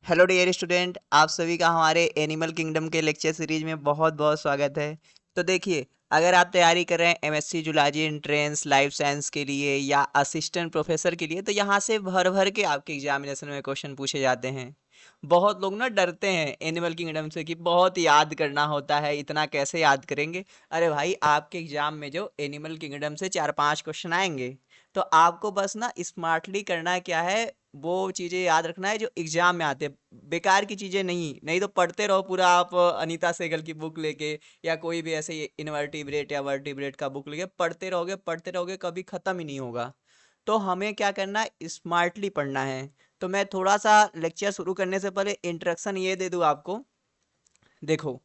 Hello dear student, आप सभी का हमारे एनिमल किंगडम के लेक्चर सीरीज में बहुत बहुत स्वागत है। तो देखिए, अगर आप तैयारी कर रहे हैं MSc zoology entrance life science के लिए या असिस्टेंट प्रोफेसर के लिए, तो यहाँ से भर भर के आपके एग्जामिनेशन में क्वेश्चन पूछे जाते हैं। बहुत लोग ना डरते हैं एनिमल किंगडम से कि बहुत याद करना होता है, इतना कैसे याद करेंगे। अरे भाई, आपके एग्जाम में जो एनिमल किंगडम से 4-5 क्वेश्चन आएंगे, तो आपको बस ना स्मार्टली करना क्या है, वो चीज़ें याद रखना है जो एग्जाम में आते हैं। बेकार की चीज़ें नहीं, नहीं तो पढ़ते रहो पूरा आप अनीता सहगल की बुक लेके या कोई भी ऐसे इनवर्टिब्रेट या वर्टिब्रेट का बुक लेके पढ़ते रहोगे, कभी ख़त्म ही नहीं होगा। तो हमें क्या करना है, स्मार्टली पढ़ना है। तो मैं थोड़ा सा लेक्चर शुरू करने से पहले इंट्रोडक्शन ये दे दूँ आपको। देखो,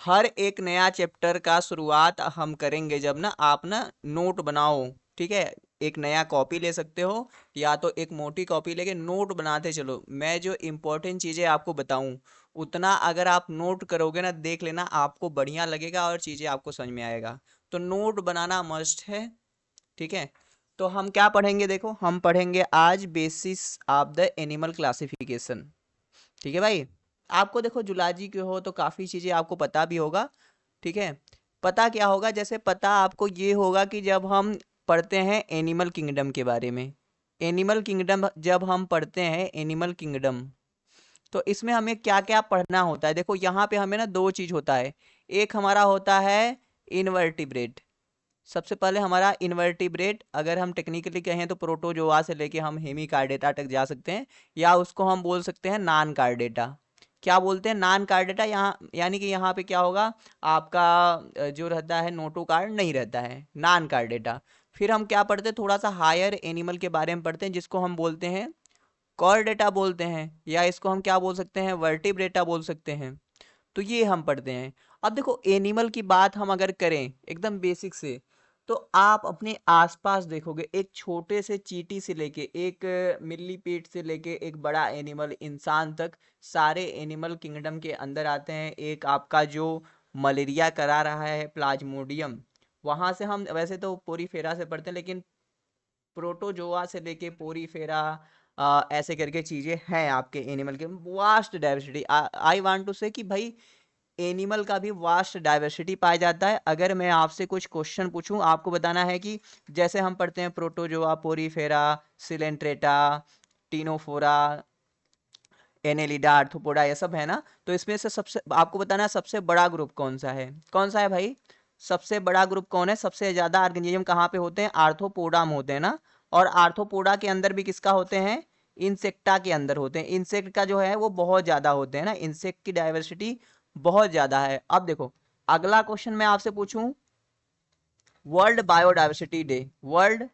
हर एक नया चैप्टर का शुरुआत हम करेंगे जब ना आप ना नोट बनाओ। ठीक है, एक नया कॉपी ले सकते हो या तो एक मोटी कॉपी लेके नोट बनाते चलो। मैं जो इम्पोर्टेंट चीज़ें आपको बताऊं, उतना अगर आप नोट करोगे ना, देख लेना, आपको बढ़िया लगेगा और चीज़ें आपको समझ में आएगा। तो नोट बनाना मस्ट है। ठीक है, तो हम क्या पढ़ेंगे, देखो हम पढ़ेंगे आज basis of the animal classification. ठीक है भाई, आपको देखो जुलाजी के हो तो काफ़ी चीज़ें आपको पता भी होगा। ठीक है, पता क्या होगा, जैसे पता आपको ये होगा कि जब हम पढ़ते हैं एनिमल किंगडम के बारे में, एनिमल किंगडम जब हम पढ़ते हैं एनिमल किंगडम, तो इसमें हमें क्या क्या पढ़ना होता है। देखो यहाँ पे हमें ना दो चीज़ होता है। एक हमारा होता है इनवर्टिब्रेट। सबसे पहले हमारा इनवर्टिब्रेट, अगर हम टेक्निकली कहें तो प्रोटोजोआ से लेके हम हेमिकार्डेटा तक जा सकते हैं, या उसको हम बोल सकते हैं नॉन कार्डेटा। क्या बोलते हैं, नॉन कार्डेटा। यहाँ यानी कि यहाँ पे क्या होगा, आपका जो रहता है नोटो कार्ड नहीं रहता है, नॉन कार्डेटा। फिर हम क्या पढ़ते हैं, थोड़ा सा हायर एनिमल के बारे में पढ़ते हैं, जिसको हम बोलते हैं कॉर्डेटा बोलते हैं, या इसको हम क्या बोल सकते हैं, वर्टिब्रेटा बोल सकते हैं। तो ये हम पढ़ते हैं। अब देखो, एनिमल की बात हम अगर करें एकदम बेसिक से, तो आप अपने आसपास देखोगे, एक छोटे से चींटी से लेके एक मिल्लीपीट से लेके एक बड़ा एनिमल इंसान तक, सारे एनिमल किंगडम के अंदर आते हैं। एक आपका जो मलेरिया करा रहा है प्लाज्मोडियम, वहां से हम वैसे तो पोरीफेरा से पढ़ते हैं, लेकिन प्रोटोजोआ से लेके पोरीफेरा, ऐसे करके चीजें हैं आपके एनिमल के। Vast diversity, I want to say कि भाई एनिमल का भी वास्ट डाइवर्सिटी पाया जाता है। अगर मैं आपसे कुछ क्वेश्चन पूछूं, आपको बताना है कि जैसे हम पढ़ते हैं protozoa, Porifera, Coelenterata, Ctenophora, Annelida, arthropoda, ये सब है ना। तो इसमें से सबसे आपको बताना है सबसे बड़ा ग्रुप कौन सा है। कौन सा है भाई, सबसे बड़ा ग्रुप कौन है, सबसे ज्यादा ऑर्गेनिज्म कहाँ पे होते हैं, आर्थ्रोपोडा में होते हैं ना। और आर्थ्रोपोडा के अंदर भी किसका होते हैं, इंसेक्टा के अंदर होते हैं। इंसेक्ट का जो है वो बहुत ज्यादा होते हैं ना, इंसेक्ट की डाइवर्सिटी बहुत ज्यादा है। अब देखो, अगला क्वेश्चन मैं आपसे पूछूं, world biodiversity day, world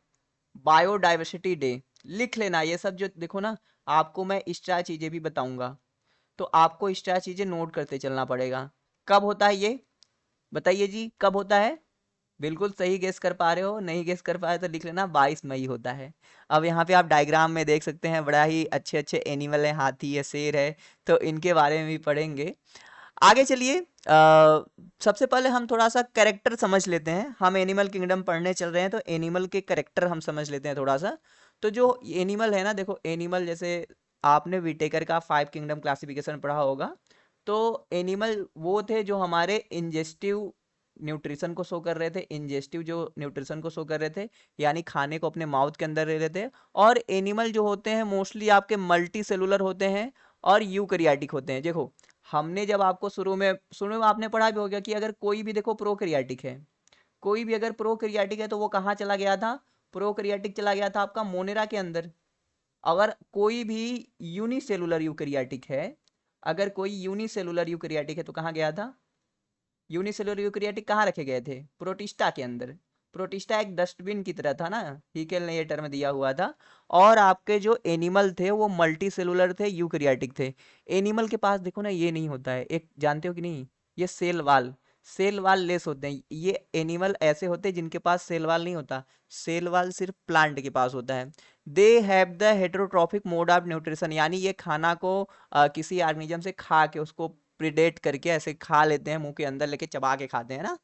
biodiversity day, लिख लेना ये सब जो देखो ना। आपको मैं एक्स्ट्रा चीजें भी बताऊंगा, तो आपको एक्स्ट्रा चीजें नोट करते चलना पड़ेगा। कब होता है ये, बताइए जी, कब होता है। बिल्कुल सही गेस कर पा रहे हो, नहीं गेस कर पा रहे तो लिख लेना, 22 मई होता है। अब यहाँ पे आप डायग्राम में देख सकते हैं, बड़ा ही अच्छे अच्छे एनिमल है, हाथी है, शेर है, तो इनके बारे में भी पढ़ेंगे। आगे चलिए, सबसे पहले हम थोड़ा सा कैरेक्टर समझ लेते हैं। हम एनिमल किंगडम पढ़ने चल रहे हैं, तो एनिमल के कैरेक्टर हम समझ लेते हैं थोड़ा सा। तो जो एनिमल है ना, देखो एनिमल, जैसे आपने विटेकर का 5 किंगडम क्लासिफिकेशन पढ़ा होगा, तो एनिमल वो थे जो हमारे इंजेस्टिव न्यूट्रिशन को शो कर रहे थे, इंजेस्टिव जो न्यूट्रिशन को शो कर रहे थे, यानी खाने को अपने माउथ के अंदर ले रहे थे। और एनिमल जो होते हैं मोस्टली आपके मल्टी सेलुलर होते हैं और यूकैरियोटिक होते हैं। देखो, हमने जब आपको शुरू में आपने पढ़ा भी होगा कि अगर कोई भी देखो प्रोकैरियोटिक है, कोई भी अगर प्रोकैरियोटिक है तो वो कहाँ चला गया था, प्रोकैरियोटिक चला गया था आपका मोनेरा के अंदर। अगर कोई भी यूनिसेलुलर यूकैरियोटिक है, अगर कोई यूनिसेलुलर यूकैरियोटिक है तो कहाँ गया था, यूनिसेलुलर यूकैरियोटिक कहाँ रखे गए थे, प्रोटिस्टा के अंदर। प्रोटिस्टा एक डस्टबिन की तरह था ना, हीकेल ने ये टर्म दिया हुआ था। और आपके जो एनिमल थे वो मल्टी सेलुलर थे, यूकैरियोटिक थे। एनिमल के पास देखो ना ये नहीं होता है, एक जानते हो कि नहीं, ये सेल वाल लेस होते हैं। ये एनिमल ऐसे होते हैं जिनके पास सेल वाल नहीं होता, सेल वाल सिर्फ प्लांट के पास होता है। They have the heterotrophic mode of nutrition, यानी ये खाना को किसी ऑर्गेनिज्म से खा के, उसको प्रिडेट करके ऐसे खा लेते हैं, मुंह के अंदर लेके चबा के खाते हैं ना।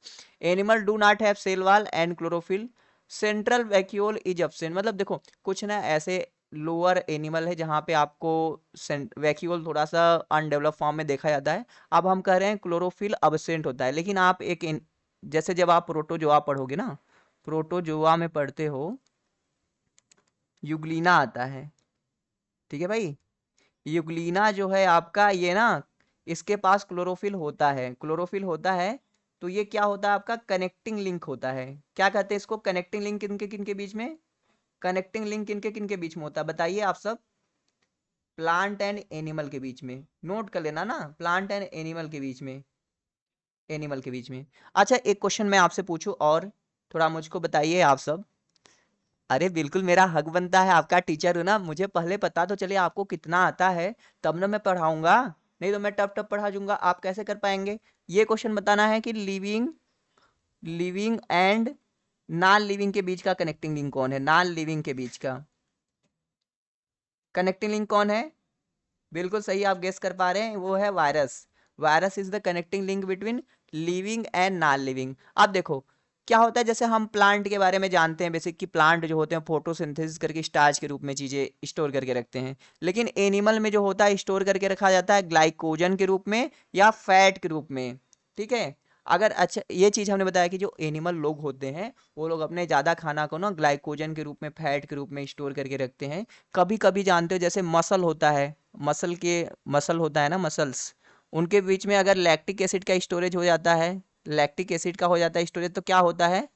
Animal do not have cell wall and chlorophyll, central vacuole is absent. मतलब देखो कुछ ना ऐसे लोअर एनिमल है जहाँ पे आपको वैक्यूल थोड़ा सा अनडेवलप फॉर्म में देखा जाता है। अब हम कह रहे हैं क्लोरोफिल अब्सेंट होता है, लेकिन आप जैसे जब आप प्रोटोजोआ पढ़ोगे ना, प्रोटोजोआ में पढ़ते हो यूग्लिना आता है, ठीक है भाई। यूग्लिना जो है आपका ये ना, इसके पास क्लोरोफिल होता है, क्लोरोफिल होता है। तो ये क्या होता है आपका कनेक्टिंग लिंक होता है। क्या कहते हैं इसको, कनेक्टिंग लिंक किनके किनके बीच में, कनेक्टिंग लिंक किनके किनके बीच में होता है बताइए आप सब। प्लांट एंड एनिमल के बीच में, नोट कर लेना ना, प्लांट एंड एनिमल के बीच में, एनिमल के बीच में। अच्छा एक क्वेश्चन मैं आपसे पूछूं और थोड़ा मुझको बताइए आप सब। अरे बिल्कुल मेरा हक बनता है, आपका टीचर हूं ना, मुझे पहले पता तो चले आपको कितना आता है, तब ना मैं पढ़ाऊंगा। नहीं तो मैं टप टप पढ़ा दूंगा, आप कैसे कर पाएंगे। ये क्वेश्चन बताना है कि living living and non living के बीच का कनेक्टिंग लिंक कौन है, नॉन लिविंग के बीच का कनेक्टिंग लिंक कौन है। बिल्कुल सही आप गेस कर पा रहे हैं, वो है virus. Virus is the connecting link between living and non living. अब देखो क्या होता है, जैसे हम प्लांट के बारे में जानते हैं बेसिक कि प्लांट जो होते हैं फोटोसिंथेसिस करके स्टार्च के रूप में चीजें स्टोर करके रखते हैं। लेकिन एनिमल में जो होता है स्टोर करके रखा जाता है ग्लाइकोजन के रूप में या फैट के रूप में, ठीक है। अगर अच्छा ये चीज हमने बताया कि जो एनिमल लोग होते हैं वो लोग अपने ज्यादा खाना को ना ग्लाइकोजन के रूप में, फैट के रूप में स्टोर करके रखते हैं। कभी कभी जानते हो जैसे मसल होता है, मसल होता है ना, मसल्स, उनके बीच में अगर लैक्टिक एसिड का स्टोरेज हो जाता है, लैक्टिक एसिड का हो जाता है स्टोरेज, तो क्या होता है,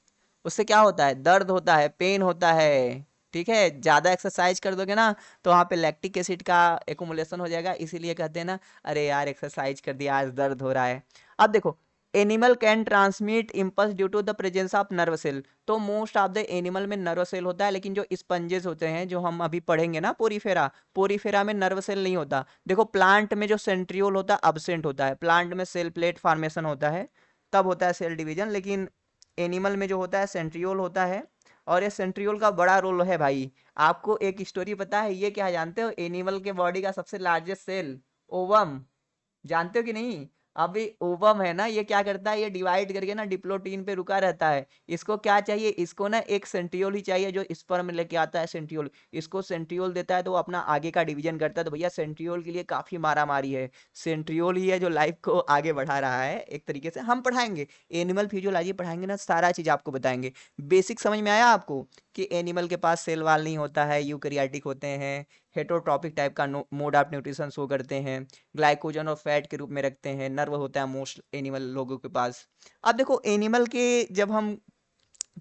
उससे क्या होता है, दर्द होता है, पेन होता है। ठीक है, ज्यादा एक्सरसाइज कर दोगे ना तो वहाँ पे लैक्टिक एसिड का एकुमुलेशन हो जाएगा, इसीलिए कहते हैं ना अरे यार एक्सरसाइज कर दिया आज दर्द हो रहा है। अब देखो animal can transmit impulse due to the presence of nerve cell. तो मोस्ट ऑफ द एनिमल में नर्व सेल होता है, लेकिन जो स्पंजेस होते हैं जो हम अभी पढ़ेंगे ना पोरीफेरा, पोरीफेरा में नर्व सेल नहीं होता। देखो प्लांट में जो सेंट्रियोल होता है अब्सेंट होता है, प्लांट में सेल प्लेट फॉर्मेशन होता है तब होता है सेल डिवीजन, लेकिन एनिमल में जो होता है सेंट्रियोल होता है। और ये सेंट्रियोल का बड़ा रोल है भाई। आपको एक स्टोरी पता है, ये क्या जानते हो, एनिमल के बॉडी का सबसे लार्जेस्ट सेल ओवम, जानते हो कि नहीं। अभी ओवम है ना, ये क्या करता है, ये डिवाइड करके ना डिप्लोटीन पे रुका रहता है। इसको क्या चाहिए, इसको ना एक सेंट्रियोल ही चाहिए जो स्पर्म लेके आता है सेंट्रियोल, इसको सेंट्रियोल देता है तो वो अपना आगे का डिवीजन करता है। तो भैया सेंट्रियोल के लिए काफी मारा मारी है, सेंट्रियोल ही है जो लाइफ को आगे बढ़ा रहा है एक तरीके से। हम पढ़ाएंगे एनिमल फिजियोलॉजी पढ़ाएंगे ना, सारा चीज आपको बताएंगे। बेसिक समझ में आया आपको कि एनिमल के पास सेल वाल नहीं होता है, यूकैरियोटिक होते हैं, हेटरोट्रॉपिक टाइप का मोड ऑफ न्यूट्रिशन शो करते हैं, ग्लाइकोजन और फैट के रूप में रखते हैं, नर्व होता है मोस्ट एनिमल लोगों के पास। अब देखो एनिमल के जब हम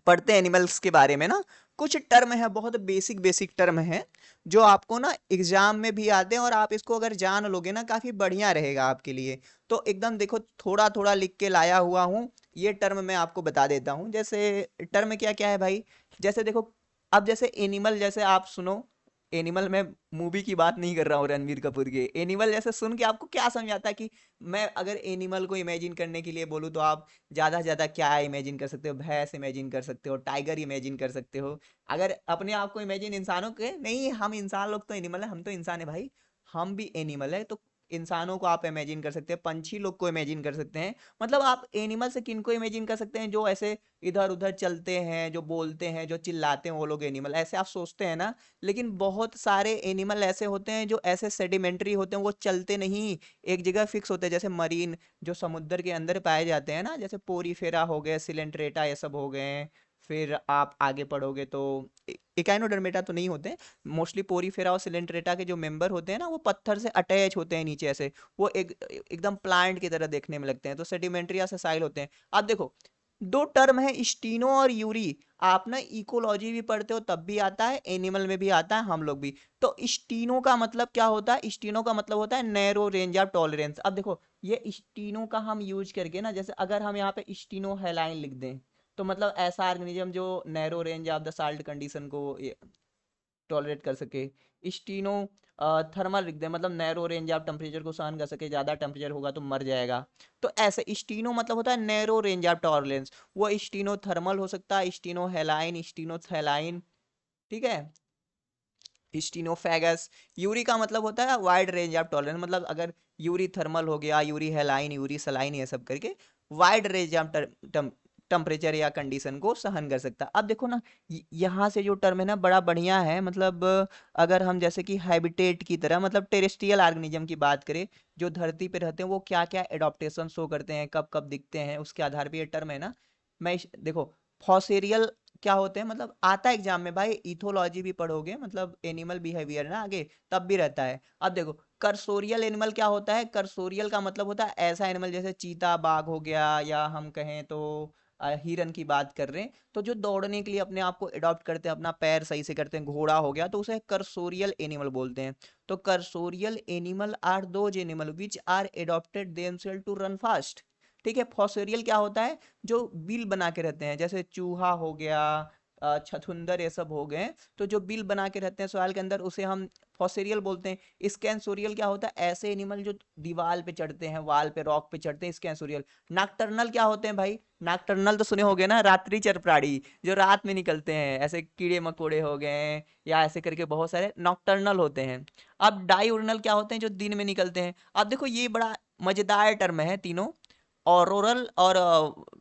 पढ़ते हैं एनिमल्स के बारे में ना, कुछ टर्म है बहुत बेसिक बेसिक टर्म है जो आपको ना एग्जाम में भी आते हैं, और आप इसको अगर जान लोगे ना काफी बढ़िया रहेगा आपके लिए। तो एकदम देखो थोड़ा थोड़ा लिख के लाया हुआ हूँ, ये टर्म मैं आपको बता देता हूँ। जैसे टर्म क्या क्या है भाई, जैसे देखो अब जैसे एनिमल, जैसे आप सुनो, एनिमल में मूवी की बात नहीं कर रहा हूँ रणबीर कपूर के, एनिमल जैसे सुन के आपको क्या समझ आता है कि मैं अगर एनिमल को इमेजिन करने के लिए बोलूँ तो आप ज्यादा से ज्यादा क्या इमेजिन कर सकते हो, भैंस इमेजिन कर सकते हो, टाइगर इमेजिन कर सकते हो। अगर अपने आप को इमेजिन इंसानों के, नहीं हम इंसान लोग तो एनिमल है, हम तो इंसान है भाई, हम भी एनिमल है। तो इंसानों को आप इमेजिन कर सकते हैं, पंछी लोग को इमेजिन कर सकते हैं। मतलब आप एनिमल से किनको इमेजिन कर सकते हैं, जो ऐसे इधर उधर चलते हैं, जो बोलते हैं, जो चिल्लाते हैं, वो लोग एनिमल ऐसे आप सोचते हैं ना। लेकिन बहुत सारे एनिमल ऐसे होते हैं जो ऐसे सेडिमेंट्री होते हैं, वो चलते नहीं, एक जगह फिक्स होते हैं। जैसे मरीन जो समुद्र के अंदर पाए जाते हैं ना, जैसे पोरीफेरा हो गए, सिलेंट्रेटा ये सब हो गए। फिर आप आगे पढ़ोगे तो इकाइनोडर्मेटा तो नहीं होते, मोस्टली पोरीफेरा और सिलेंट्रेटा के जो मेंबर होते हैं ना वो पत्थर से अटैच होते हैं नीचे ऐसे, वो एकदम प्लांट की तरह देखने में लगते हैं, तो सेडिमेंट्री या सेसाइल होते हैं। अब देखो दो टर्म है स्टीनो और यूरी, आप ना इकोलॉजी भी पढ़ते हो तब भी आता है, एनिमल में भी आता है, हम लोग भी। तो स्टीनो का मतलब क्या होता है, स्टीनो का मतलब होता है नैरो रेंज ऑफ टॉलरेंस। अब देखो ये स्टीनो का हम यूज करके ना, जैसे अगर हम यहाँ पे स्टीनो हेलाइन लिख दें तो मतलब ऐसा ऑर्गेनिज्म जो narrow range of the salt condition को टॉलरेट कर सके। स्टीनो थर्मल लिख दे, मतलब नैरो रेंज ऑफ टेम्परेचर को सहन कर सके, ज्यादा टेम्परेचर होगा तो मर जाएगा। तो ऐसे स्टीनो मतलब होता है नैरो रेंज ऑफ टॉलरेंस, वो स्टीनो थर्मल हो सकता है, स्टीनो हेलाइन, स्टीनो थैलाइन, ठीक है, स्टीनोफेगस। यूरी का मतलब होता है वाइड रेंज ऑफ टॉलरेंस, मतलब अगर यूरी थर्मल हो गया, यूरी हेलाइन, यूरी सलाइन, ये सब करके वाइड रेंज ऑफ टेम्परेचर या कंडीशन को सहन कर सकता है। अब देखो ना, यहाँ से जो टर्म है ना बड़ा बढ़िया है, मतलब अगर हम जैसे कि हैबिटेट की तरह, मतलब टेरेस्ट्रियल ऑर्गेनिज्म की बात करें, जो धरती पे रहते हैं वो क्या क्या एडॉप्टेशन शो करते हैं, कब कब दिखते हैं, उसके आधार पे ये टर्म है ना। देखो, फॉसेरियल क्या होते हैं, मतलब आता है एग्जाम में भाई, इथोलॉजी भी पढ़ोगे, मतलब एनिमल बिहेवियर ना आगे, तब भी रहता है। अब देखो, कर्सोरियल एनिमल क्या होता है, कर्सोरियल का मतलब होता है ऐसा एनिमल जैसे चीता बाघ हो गया, या हम कहें तो हिरन की बात कर रहे हैं, तो जो दौड़ने के लिए अपने आप को अडॉप्ट करते हैं, अपना पैर सही से करते हैं, घोड़ा हो गया, तो उसे कर्सोरियल एनिमल बोलते हैं। तो cursorial animal are those animal which are adopted themselves to run fast. ठीक है। फॉसेरियल क्या होता है, जो बिल बना के रहते हैं, जैसे चूहा हो गया, छछूंदर, ये सब हो गए, तो जो बिल बना के रहते हैं सॉइल के अंदर, उसे हम फॉसेरियल बोलते हैं। स्कैंसोरियल क्या होता है, ऐसे एनिमल जो दीवार पे चढ़ते हैं, वाल पे, रॉक पे चढ़ते हैं, स्कैंसोरियल। नॉकटर्नल क्या होते हैं भाई, नॉकटर्नल तो सुने होगे ना, रात्रिचर प्राणी, जो रात में निकलते हैं, ऐसे कीड़े मकोड़े हो गए, या ऐसे करके बहुत सारे नॉकटर्नल होते हैं। अब डाइउर्नल क्या होते हैं, जो दिन में निकलते हैं। अब देखो ये बड़ा मजेदार टर्म है तीनों, ऑरोरल और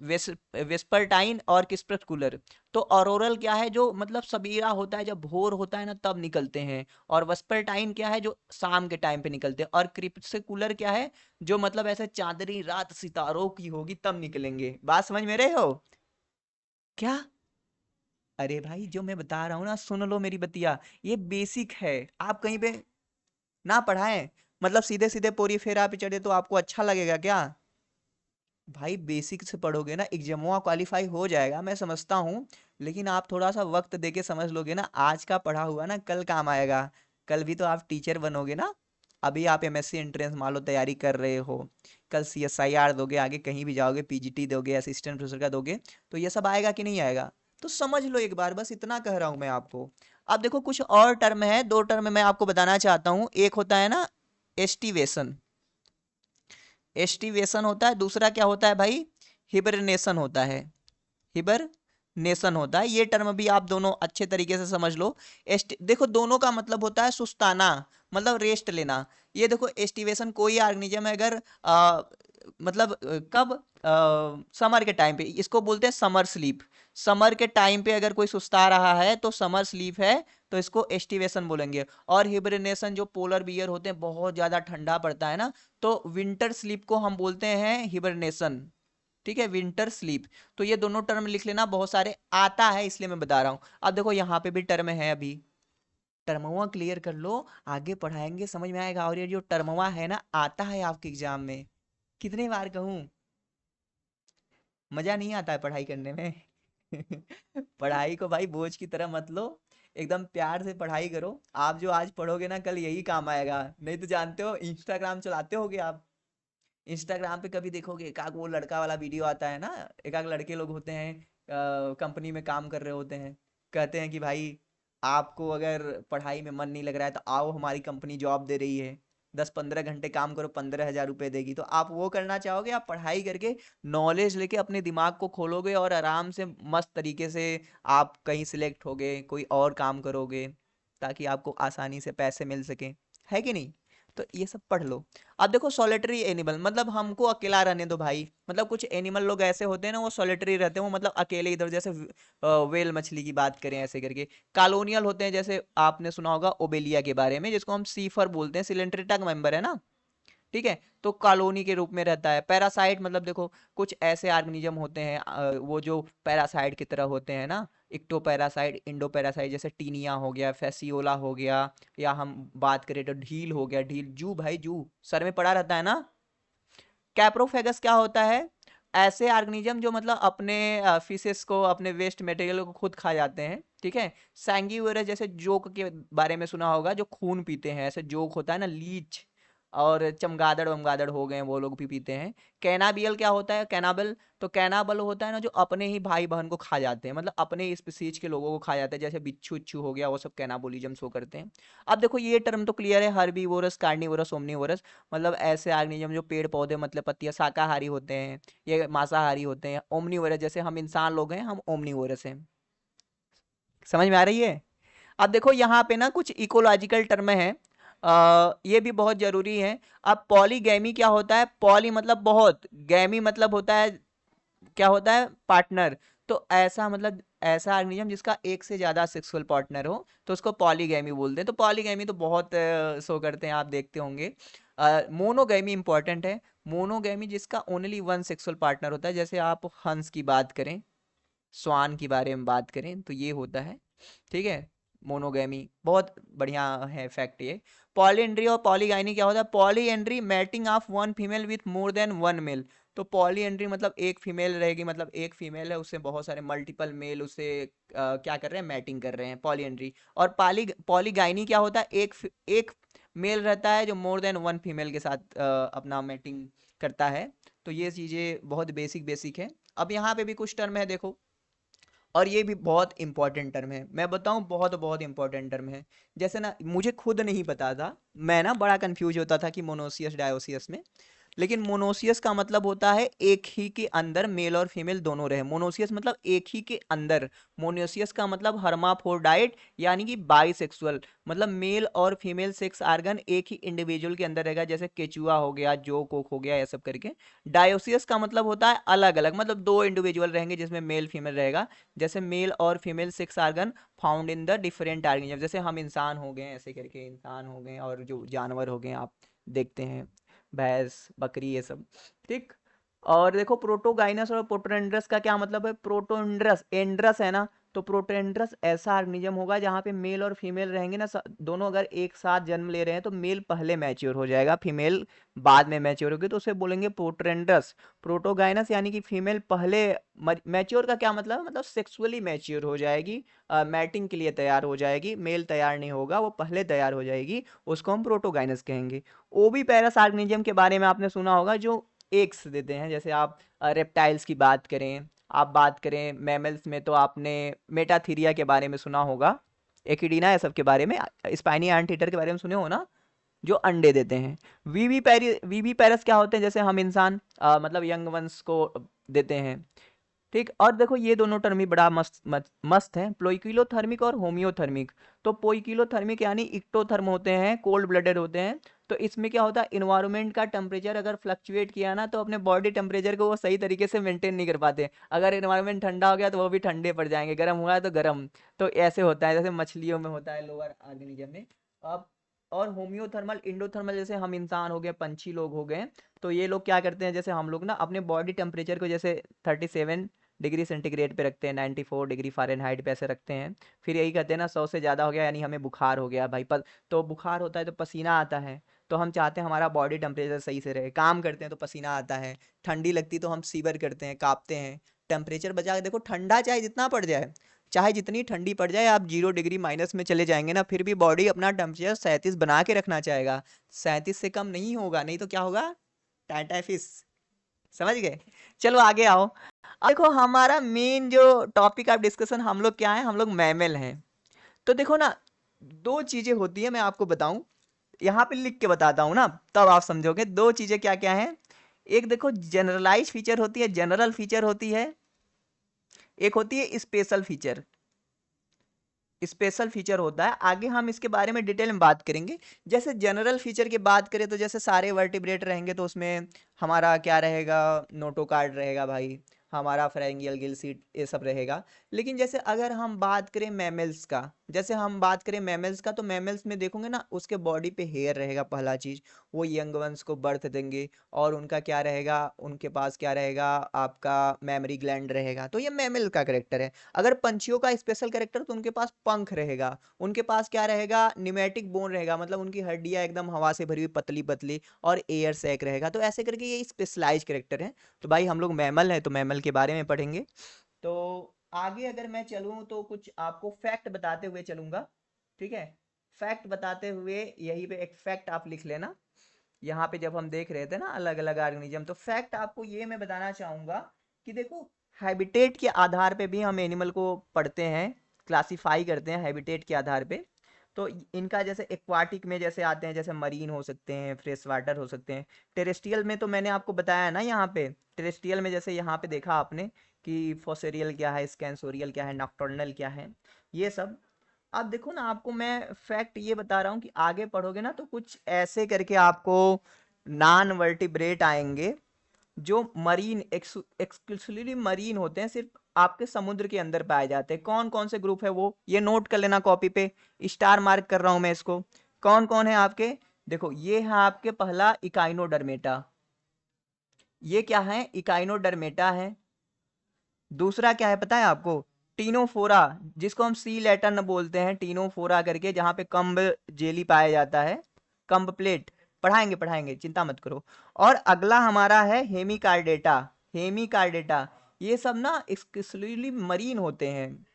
वेस्पर्टाइन और क्रिस्प्रस्कुलर। तो ऑरोरल क्या है, जो मतलब सवेरा होता है, जब भोर होता है ना तब निकलते हैं, और वेस्पर्टाइन क्या है, जो शाम के टाइम पे निकलते हैं, और क्रिस्प्रस्कुलर क्या है, जो मतलब ऐसे चांदनी रात सितारों की होगी तब निकलेंगे। बात समझ में रहे हो क्या? अरे भाई, जो मैं बता रहा हूँ ना, सुन लो मेरी बतिया, ये बेसिक है, आप कहीं पे ना पढ़ाएं, मतलब सीधे सीधे पोरी फेरा पे चढ़े तो आपको अच्छा लगेगा क्या? भाई बेसिक से पढ़ोगे ना, एग्जामवा क्वालिफाई हो जाएगा, मैं समझता हूँ, लेकिन आप थोड़ा सा वक्त देके समझ लोगे ना, आज का पढ़ा हुआ ना कल काम आएगा। कल भी तो आप टीचर बनोगे ना। अभी आप एमएससी एंट्रेंस मान लो तैयारी कर रहे हो, कल सीएसआईआर दोगे, आगे कहीं भी जाओगे, पीजीटी दोगे, असिस्टेंट प्रोफेसर का दोगे, तो ये सब आएगा कि नहीं आएगा? तो समझ लो एक बार, बस इतना कह रहा हूँ मैं आपको। अब देखो कुछ और टर्म है, दो टर्म मैं आपको बताना चाहता हूँ। एक होता है ना एस्टिवेशन, एस्टिवेशन होता है, दूसरा क्या होता है भाई, हिबरनेशन होता है। हिबरनेशन होता है, ये टर्म भी आप दोनों अच्छे तरीके से समझ लो। देखो दोनों का मतलब होता है सुस्ताना, मतलब रेस्ट लेना। ये देखो एस्टिवेशन कोई ऑर्गेनिज्म है अगर मतलब कब, समर के टाइम पे, इसको बोलते हैं समर स्लीप। समर के टाइम पे अगर कोई सुस्ता रहा है तो समर स्लीप है, तो इसको एस्टिवेशन बोलेंगे। और हिबरनेशन, जो पोलर बियर होते हैं, बहुत ज्यादा ठंडा पड़ता है ना, तो विंटर स्लीप को हम बोलते हैं हिबरनेशन। ठीक है, विंटर स्लीप। तो ये दोनों टर्म लिख लेना, बहुत सारे आता है इसलिए मैं बता रहा हूं। अब देखो यहाँ पे भी टर्म है, अभी टर्मवा क्लियर कर लो, आगे पढ़ाएंगे समझ में आएगा। और ये जो टर्मवा है ना, आता है आपके एग्जाम में, कितने बार कहूं, मजा नहीं आता है पढ़ाई करने में। पढ़ाई को भाई बोझ की तरह मत लो, एकदम प्यार से पढ़ाई करो। आप जो आज पढ़ोगे ना कल यही काम आएगा। नहीं तो जानते हो, इंस्टाग्राम चलाते होगे आप, इंस्टाग्राम पे कभी देखोगे एकाक वो लड़का वाला वीडियो आता है ना, एकाक लड़के लोग होते हैं, कंपनी में काम कर रहे होते हैं, कहते हैं कि भाई आपको अगर पढ़ाई में मन नहीं लग रहा है तो आओ, हमारी कंपनी जॉब दे रही है, 10-15 घंटे काम करो, 15,000 रुपये देगी। तो आप वो करना चाहोगे, आप पढ़ाई करके नॉलेज लेके अपने दिमाग को खोलोगे, और आराम से मस्त तरीके से आप कहीं सिलेक्ट होगे, कोई और काम करोगे, ताकि आपको आसानी से पैसे मिल सके, है कि नहीं? तो ये सब पढ़ लो। अब देखो सॉलिटरी एनिमल, मतलब हमको अकेला रहने दो भाई, मतलब कुछ एनिमल लोग ऐसे होते हैं ना, वो सॉलिटरी रहते हैं, वो मतलब अकेले इधर, जैसे वेल मछली की बात करें ऐसे करके। कॉलोनियल होते हैं, जैसे आपने सुना होगा ओबेलिया के बारे में, जिसको हम सीफर बोलते हैं, सिलेंट्रेटा का मेंबर है ना। ठीक है, तो कॉलोनी के रूप में रहता है। पैरासाइट मतलब देखो, कुछ ऐसे ऑर्गेनिज्म होते हैं वो जो पैरासाइट की तरह होते हैं ना, इक्टो पैरासाइट, इंडो पैरासाइट, जैसे टीनिया हो गया, फेसियोला हो गया, या हम बात करें तो ढील हो गया, ढील, जू भाई जू, सर में पड़ा रहता है ना। कैप्रोफेगस क्या होता है, ऐसे ऑर्गेनिज्म जो मतलब अपने फिशेस को, अपने वेस्ट मटेरियल को खुद खा जाते हैं। ठीक है। सैंगिवरस, जैसे जोक के बारे में सुना होगा, जो खून पीते हैं, ऐसे जोक होता है ना, लीच, और चमगादड़ वमगादड़ हो गए, वो लोग भी पीते हैं। कैनाबियल क्या होता है, कैनाबल, तो कैनाबल होता है ना, जो अपने ही भाई बहन को खा जाते हैं, मतलब अपने स्पीसीज के लोगों को खा जाते हैं, जैसे बिच्छू उच्छू हो गया, वो सब कैनाबोलिज्म शो करते हैं। अब देखो ये टर्म तो क्लियर है, हर्बीवोरस, कार्निवोरस, ओमनीवोरस, मतलब ऐसे ऑर्गेनिज्म जो पेड़ पौधे, मतलब पत्तियां, शाकाहारी होते हैं, ये मांसाहारी होते हैं। ओमनीवोरस, जैसे हम इंसान लोग हैं, हम ओमनीवोरस हैं। समझ में आ रही है? अब देखो यहाँ पे ना कुछ इकोलॉजिकल टर्म है, ये भी बहुत जरूरी है। अब पॉलीगैमी क्या होता है, पॉली मतलब बहुत, गैमी मतलब होता है क्या होता है, पार्टनर। तो ऐसा मतलब ऐसा ऑर्गेनिज्म जिसका एक से ज्यादा सेक्सुअल पार्टनर हो तो उसको पॉलीगैमी बोलते हैं। तो पॉलीगैमी तो बहुत शो करते हैं, आप देखते होंगे। मोनोगैमी इंपॉर्टेंट है। मोनोगैमी जिसका ओनली वन सेक्सुअल पार्टनर होता है, जैसे आप हंस की बात करें, स्वान के बारे में बात करें, तो ये होता है। ठीक है, मोनोगैमी बहुत बढ़िया है फैक्ट ये। पॉलीएंड्री और पॉलीगाइनी क्या होता है, polyandry mating of one female with more than one male. तो पॉलीएंड्री मतलब एक फीमेल रहेगी, मतलब एक फीमेल है उससे बहुत सारे मल्टीपल मेल उससे क्या कर रहे हैं, मैटिंग कर रहे हैं, पॉलीएंड्री। और पॉलीगाइनी क्या होता है, एक मेल रहता है जो मोर देन वन फीमेल के साथ अपना मैटिंग करता है। तो ये चीज़ें बहुत बेसिक बेसिक है। अब यहाँ पे भी कुछ टर्म है देखो, और ये भी बहुत इंपॉर्टेंट टर्म है, मैं बताऊं बहुत बहुत इंपॉर्टेंट टर्म है। जैसे ना मुझे खुद नहीं पता था, मैं ना बड़ा कंफ्यूज होता था कि मोनोसियस डायोसियस में। लेकिन मोनोसियस का मतलब होता है एक ही के अंदर मेल और फीमेल दोनों रहे, मोनोसियस मतलब एक ही के अंदर। मोनोसियस का मतलब हर्माफ्रोडाइट यानी कि बाइसेक्सुअल, मतलब मेल और फीमेल सेक्स आर्गन एक ही इंडिविजुअल के अंदर रहेगा, जैसे केचुआ हो गया, जो कोक हो गया, ये सब करके। डायोसियस का मतलब होता है अलग अलग, मतलब दो इंडिविजुअल रहेंगे जिसमें मेल फीमेल रहेगा, जैसे मेल और female sex organ found in the different organism. जैसे हम इंसान हो गए, ऐसे करके इंसान हो गए, और जो जानवर हो गए आप देखते हैं, भैंस बकरी ये सब। ठीक। और देखो प्रोटोगाइनस और प्रोटोडेंड्रस का क्या मतलब है, प्रोटोडेंड्रस एंड्रस है ना, तो प्रोटोडेंड्रस ऐसा ऑर्गेनिज्म होगा जहाँ पे मेल और फीमेल रहेंगे ना, दोनों अगर एक साथ जन्म ले रहे हैं तो मेल पहले मैच्योर हो जाएगा, फीमेल बाद में मैच्योर होगी, तो उसे बोलेंगे प्रोटोडेंड्रस। प्रोटोगाइनस यानी कि फीमेल पहले मैच्योर का क्या मतलब है, मतलब सेक्सुअली मैच्योर हो जाएगी, मैटिंग के लिए तैयार हो जाएगी, मेल तैयार नहीं होगा, वो पहले तैयार हो जाएगी, उसको हम प्रोटोगाइनस कहेंगे। ओवी पैरस ऑर्गेनिज्म के बारे में आपने सुना होगा, जो एग्स देते हैं, जैसे आप रेप्टाइल्स की बात करें, आप बात करें मैमल्स में तो आपने मेटाथीरिया के बारे में सुना होगा, एकिडीना ये सब के बारे में, स्पाइनी एंटीटर के बारे में सुने हो ना, जो अंडे देते हैं। वीवी पैरस क्या होते हैं, जैसे हम इंसान मतलब यंग वंस को देते हैं। ठीक। और देखो ये दोनों टर्म भी बड़ा मस्त है, प्लोइकिलोथर्मिक और होमियोथर्मिक। तो पोइकिलोथर्मिक यानी इक्टोथर्म होते हैं, कोल्ड ब्लडेड होते हैं। तो इसमें क्या होता है, इन्वायरमेंट का टेम्परेचर अगर फ्लक्चुएट किया ना, तो अपने बॉडी टेम्परेचर को वो सही तरीके से मेंटेन नहीं कर पाते। अगर इन्वायरमेंट ठंडा हो गया तो वो भी ठंडे पड़ जाएंगे, गर्म हुआ है तो गर्म। तो ऐसे होता है, जैसे मछलियों में होता है, लोअर ऑर्गेनिज्म में। अब और होम्योथर्मल इंडोथर्मल, जैसे हम इंसान हो गए, पंछी लोग हो गए, तो ये लोग क्या करते हैं, जैसे हम लोग ना अपने बॉडी टेम्परेचर को जैसे 37 डिग्री सेंटीग्रेड पे रखते हैं, 94 डिग्री फ़ारेनहाइट पे ऐसे रखते हैं। फिर यही कहते हैं ना, 100 से ज़्यादा हो गया यानी हमें बुखार हो गया भाई, पर तो बुखार होता है तो पसीना आता है। तो हम चाहते हैं हमारा बॉडी टेम्परेचर सही से रहे, काम करते हैं तो पसीना आता है, ठंडी लगती तो हम सीवर करते हैं, कांपते हैं। टेम्परेचर बचा के देखो, ठंडा चाहे जितना पड़ जाए, चाहे जितनी ठंडी पड़ जाए, आप 0 डिग्री माइनस में चले जाएंगे ना, फिर भी बॉडी अपना टेम्परेचर 37 बना के रखना चाहेगा। 37 से कम नहीं होगा, नहीं तो क्या होगा, टाइटाइफिस। समझ गए। चलो आगे आओ। अब देखो हमारा मेन जो टॉपिक ऑफ डिस्कशन हम लोग क्या है, हम लोग मैमल हैं। तो देखो ना, दो चीजें होती है, मैं आपको बताऊं, यहाँ पे लिख के बताता हूँ ना, तब आप समझोगे दो चीजें क्या क्या है। एक देखो जनरलाइज फीचर होती है, जनरल फीचर होती है, एक होती है स्पेशल फीचर। स्पेशल फीचर होता है, आगे हम इसके बारे में डिटेल में बात करेंगे। जैसे जनरल फीचर की बात करें तो जैसे सारे वर्टिब्रेट रहेंगे तो उसमें हमारा क्या रहेगा, नोटोकार्ड रहेगा भाई, हमारा फेरेंगियल गिल सीट ये सब रहेगा। लेकिन जैसे अगर हम बात करें मैमल्स का, जैसे हम बात करें मैमल्स का, तो मैमल्स में देखोगे ना, उसके बॉडी पे हेयर रहेगा पहला चीज, वो यंग वंस को बर्थ देंगे। और उनका क्या रहेगा, उनके पास क्या रहेगा, आपका मेमोरी ग्लैंड रहेगा। तो ये मैमल का करेक्टर है। अगर पंछियों का स्पेशल कैरेक्टर, तो उनके पास पंख रहेगा, उनके पास क्या रहेगा, निमेटिक बोन रहेगा, मतलब उनकी हड्डियां एकदम हवा से भरी हुई पतली पतली, और एयर सैक रहेगा। तो ऐसे करके ये स्पेशलाइज कैरेक्टर है। तो भाई हम लोग मैमल हैं, तो मैमल के बारे में पढ़ेंगे। तो आगे अगर मैं चलूँ तो कुछ आपको फैक्ट बताते हुए चलूंगा। ठीक है, फैक्ट बताते हुए, यहीं पे एक फैक्ट आप लिख लेना। यहाँ पे जब हम देख रहे थे ना अलग अलग ऑर्गेनिज्म, तो फैक्ट आपको ये मैं बताना चाहूंगा कि देखो, हैबिटेट के आधार पे भी हम एनिमल को पढ़ते हैं, क्लासिफाई करते हैं हैबिटेट के आधार पे। तो इनका जैसे एक्वाटिक में जैसे आते हैं, जैसे मरीन हो सकते हैं, फ्रेश वाटर हो सकते हैं। टेरेस्ट्रियल में तो मैंने आपको बताया ना, यहाँ पे टेरेस्ट्रियल में जैसे यहाँ पे देखा आपने कि फोसेरियल क्या है, स्कैंसोरियल क्या है, नॉक्टर्नल क्या है, ये सब। अब देखो ना, आपको मैं फैक्ट ये बता रहा हूँ कि आगे पढ़ोगे ना तो कुछ ऐसे करके आपको नॉन वर्टिब्रेट आएंगे, जो मरीन एक्सक्लूसिवली मरीन होते हैं, सिर्फ आपके समुद्र के अंदर पाए जाते हैं। कौन कौन से ग्रुप है वो ये नोट कर लेना कॉपी पे, स्टार मार्क कर रहा हूं मैं इसको। कौन कौन है आपके, देखो ये है आपके पहला इकाइनोडर्मेटा, ये क्या है इकाइनोडर्मेटा है। दूसरा क्या है पता है आपको, टीनोफोरा, जिसको हम सी लैटर्न बोलते हैं टीनोफोरा करके, जहां पे कम्ब जेली पाया जाता है, कम्ब प्लेट, पढ़ाएंगे पढ़ाएंगे चिंता मत करो। और अगला हमारा है हेमिकार्डेटा, हेमिकार्डेटा, ये सब ना एक्सक्लूसिवली मरीन होते हैं।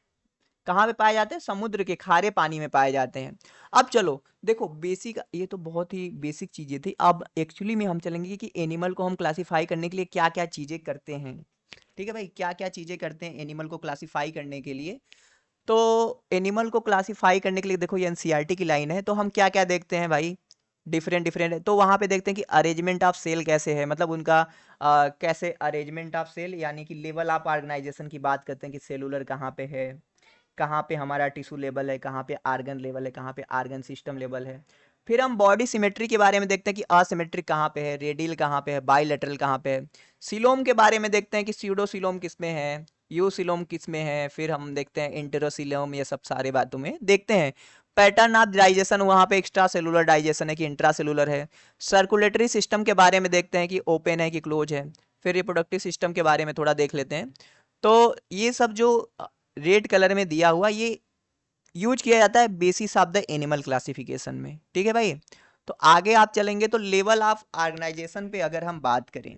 कहाँ पे पाए जाते हैं, समुद्र के खारे पानी में पाए जाते हैं। अब चलो देखो बेसिक, ये तो बहुत ही बेसिक चीजें थी। अब एक्चुअली में हम चलेंगे कि एनिमल को हम क्लासिफाई करने के लिए क्या क्या चीजें करते हैं। ठीक है भाई, क्या क्या चीजें करते हैं एनिमल को क्लासिफाई करने के लिए। तो एनिमल को क्लासिफाई करने के लिए देखो ये एनसीईआरटी की लाइन है, तो हम क्या क्या देखते हैं भाई, डिफरेंट डिफरेंट है। तो वहां पे देखते हैं कि अरेंजमेंट ऑफ सेल कैसे है, मतलब उनका कैसे अरेंजमेंट ऑफ सेल, यानी कि लेवल ऑफ ऑर्गेनाइजेशन की बात करते हैं कि सेलुलर कहाँ पे है, कहाँ पे हमारा टिश्यू लेवल है, कहाँ पे आर्गन लेवल है, कहाँ पे आर्गन सिस्टम लेवल है। फिर हम बॉडी सिमेट्री के बारे में देखते हैं कि असिमेट्रिक कहाँ पे है, रेडियल कहाँ पे है, बाइलेटरल कहाँ पे है। सिलोम के बारे में देखते हैं कि स्यूडोसिलोम किस में है, यूसिलोम किस में है। फिर हम देखते हैं इंटेरोसिलोम, ये सब सारे बातों में देखते हैं। पैटर्न ऑफ डाइजेशन, वहाँ पे एक्स्ट्रा सेलुलर डाइजेशन है कि इंट्रा सेलुलर है। सर्कुलेटरी सिस्टम के बारे में देखते हैं कि ओपन है कि क्लोज है। फिर रिप्रोडक्टिव सिस्टम के बारे में थोड़ा देख लेते हैं। तो ये सब जो रेड कलर में दिया हुआ, ये यूज किया जाता है basis of the animal classification में। ठीक है भाई, तो आगे आप चलेंगे तो लेवल ऑफ ऑर्गेनाइजेशन पे अगर हम बात करें,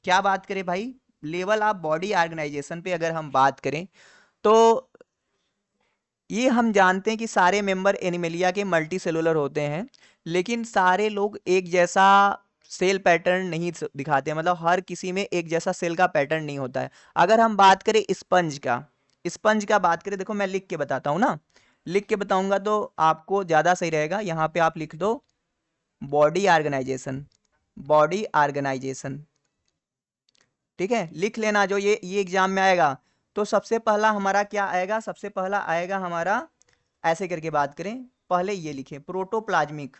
क्या बात करें भाई, लेवल ऑफ बॉडी ऑर्गेनाइजेशन पे अगर हम बात करें, तो ये हम जानते हैं कि सारे मेंबर एनिमलिया के मल्टी सेलुलर होते हैं, लेकिन सारे लोग एक जैसा सेल पैटर्न नहीं दिखाते हैं, मतलब हर किसी में एक जैसा सेल का पैटर्न नहीं होता है। अगर हम बात करें स्पंज का, स्पंज का बात करें, देखो मैं लिख के बताता हूँ ना, लिख के बताऊंगा तो आपको ज़्यादा सही रहेगा। यहाँ पे आप लिख दो बॉडी ऑर्गेनाइजेशन, बॉडी ऑर्गेनाइजेशन। ठीक है, लिख लेना, जो ये एग्जाम में आएगा। तो सबसे पहला हमारा क्या आएगा, सबसे पहला आएगा हमारा, ऐसे करके बात करें, पहले ये लिखें प्रोटोप्लाज्मिक।